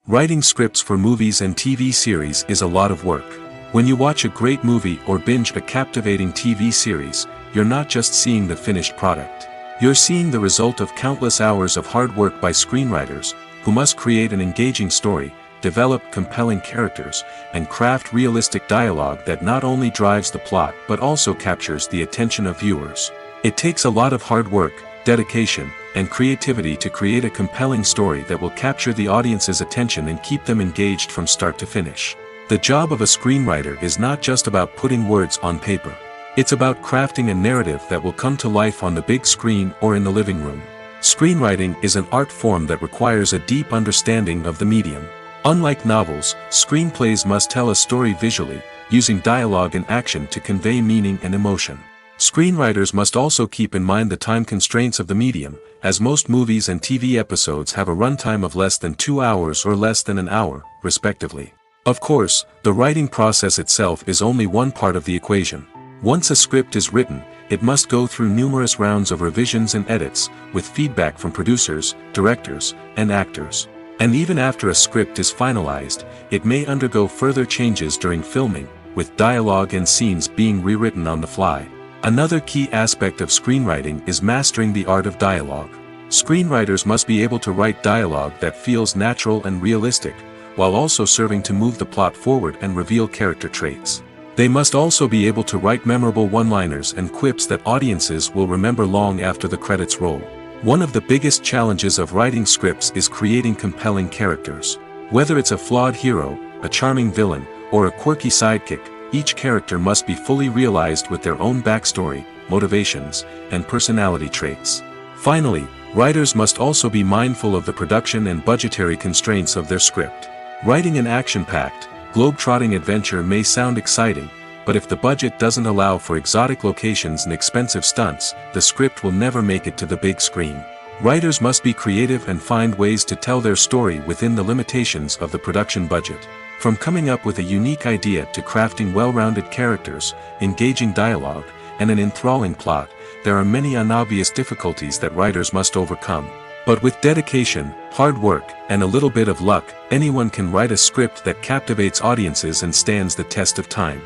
Writing scripts for movies and TV series is a lot of work. When you watch a great movie or binge a captivating TV series, you're not just seeing the finished product. You're seeing the result of countless hours of hard work by screenwriters, who must create an engaging story, develop compelling characters, and craft realistic dialogue that not only drives the plot but also captures the attention of viewers. It takes a lot of hard work, dedication, and creativity to create a compelling story that will capture the audience's attention and keep them engaged from start to finish. The job of a screenwriter is not just about putting words on paper. It's about crafting a narrative that will come to life on the big screen or in the living room. Screenwriting is an art form that requires a deep understanding of the medium. Unlike novels, screenplays must tell a story visually, using dialogue and action to convey meaning and emotion. Screenwriters must also keep in mind the time constraints of the medium, as most movies and TV episodes have a runtime of less than 2 hours or less than an hour, respectively. Of course, the writing process itself is only one part of the equation. Once a script is written, it must go through numerous rounds of revisions and edits, with feedback from producers, directors, and actors. And even after a script is finalized, it may undergo further changes during filming, with dialogue and scenes being rewritten on the fly. Another key aspect of screenwriting is mastering the art of dialogue. Screenwriters must be able to write dialogue that feels natural and realistic, while also serving to move the plot forward and reveal character traits. They must also be able to write memorable one-liners and quips that audiences will remember long after the credits roll. One of the biggest challenges of writing scripts is creating compelling characters. Whether it's a flawed hero, a charming villain, or a quirky sidekick, each character must be fully realized with their own backstory, motivations, and personality traits. Finally, writers must also be mindful of the production and budgetary constraints of their script. Writing an action-packed, globe-trotting adventure may sound exciting, but if the budget doesn't allow for exotic locations and expensive stunts, the script will never make it to the big screen. Writers must be creative and find ways to tell their story within the limitations of the production budget. From coming up with a unique idea to crafting well-rounded characters, engaging dialogue, and an enthralling plot, there are many unobvious difficulties that writers must overcome. But with dedication, hard work, and a little bit of luck, anyone can write a script that captivates audiences and stands the test of time.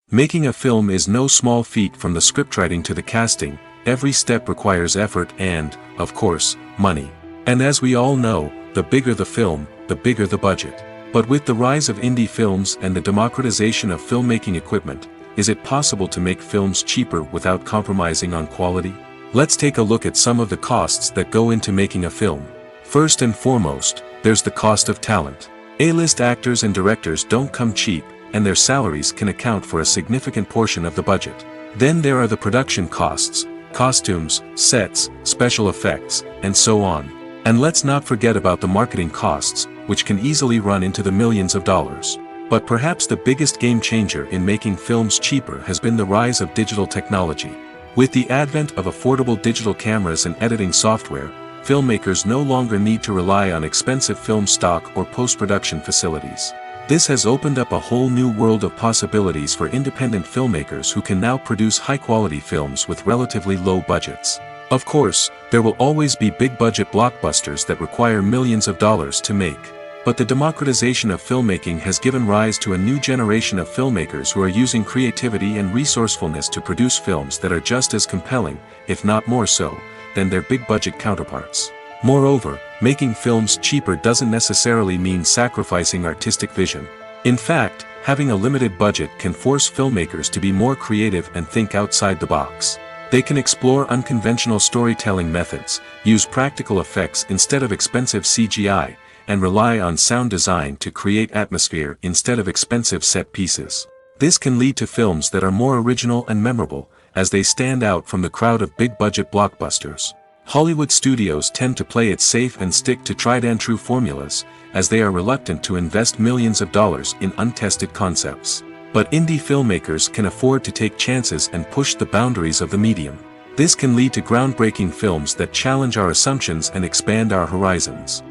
Making a film is no small feat. From the scriptwriting to the casting, every step requires effort and, of course, money. And as we all know, the bigger the film, the bigger the budget. But with the rise of indie films and the democratization of filmmaking equipment, is it possible to make films cheaper without compromising on quality? Let's take a look at some of the costs that go into making a film. First and foremost, there's the cost of talent. A-list actors and directors don't come cheap, and their salaries can account for a significant portion of the budget. Then there are the production costs, costumes, sets, special effects, and so on. And let's not forget about the marketing costs, which can easily run into the millions of dollars. But perhaps the biggest game changer in making films cheaper has been the rise of digital technology. With the advent of affordable digital cameras and editing software, filmmakers no longer need to rely on expensive film stock or post-production facilities. This has opened up a whole new world of possibilities for independent filmmakers who can now produce high-quality films with relatively low budgets. Of course, there will always be big-budget blockbusters that require millions of dollars to make. But the democratization of filmmaking has given rise to a new generation of filmmakers who are using creativity and resourcefulness to produce films that are just as compelling, if not more so, than their big-budget counterparts. Moreover, making films cheaper doesn't necessarily mean sacrificing artistic vision. In fact, having a limited budget can force filmmakers to be more creative and think outside the box. They can explore unconventional storytelling methods, use practical effects instead of expensive CGI, and rely on sound design to create atmosphere instead of expensive set pieces. This can lead to films that are more original and memorable, as they stand out from the crowd of big-budget blockbusters. Hollywood studios tend to play it safe and stick to tried-and-true formulas, as they are reluctant to invest millions of dollars in untested concepts. But indie filmmakers can afford to take chances and push the boundaries of the medium. This can lead to groundbreaking films that challenge our assumptions and expand our horizons.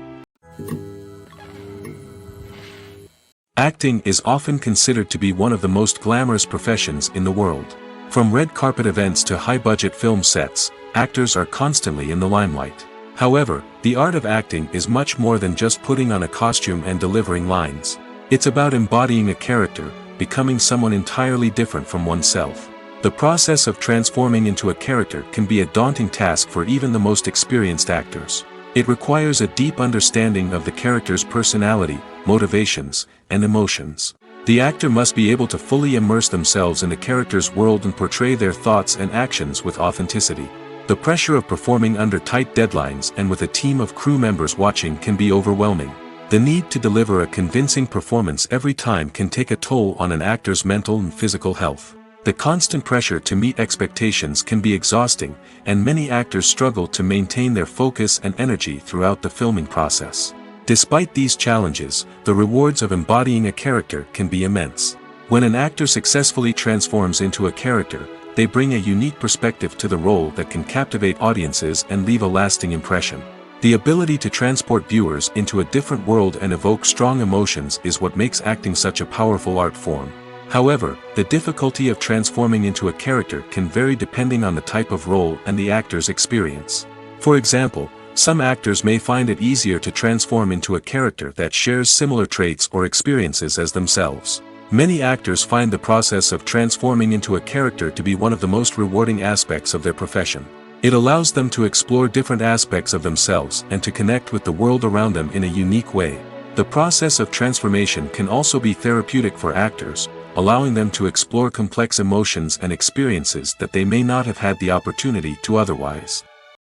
Acting is often considered to be one of the most glamorous professions in the world. From red carpet events to high-budget film sets, actors are constantly in the limelight. However, the art of acting is much more than just putting on a costume and delivering lines. It's about embodying a character, becoming someone entirely different from oneself. The process of transforming into a character can be a daunting task for even the most experienced actors. It requires a deep understanding of the character's personality, motivations, and emotions. The actor must be able to fully immerse themselves in the character's world and portray their thoughts and actions with authenticity. The pressure of performing under tight deadlines and with a team of crew members watching can be overwhelming. The need to deliver a convincing performance every time can take a toll on an actor's mental and physical health. The constant pressure to meet expectations can be exhausting, and many actors struggle to maintain their focus and energy throughout the filming process. Despite these challenges, the rewards of embodying a character can be immense. When an actor successfully transforms into a character, they bring a unique perspective to the role that can captivate audiences and leave a lasting impression. The ability to transport viewers into a different world and evoke strong emotions is what makes acting such a powerful art form. However, the difficulty of transforming into a character can vary depending on the type of role and the actor's experience. For example, some actors may find it easier to transform into a character that shares similar traits or experiences as themselves. Many actors find the process of transforming into a character to be one of the most rewarding aspects of their profession. It allows them to explore different aspects of themselves and to connect with the world around them in a unique way. The process of transformation can also be therapeutic for actors, allowing them to explore complex emotions and experiences that they may not have had the opportunity to otherwise.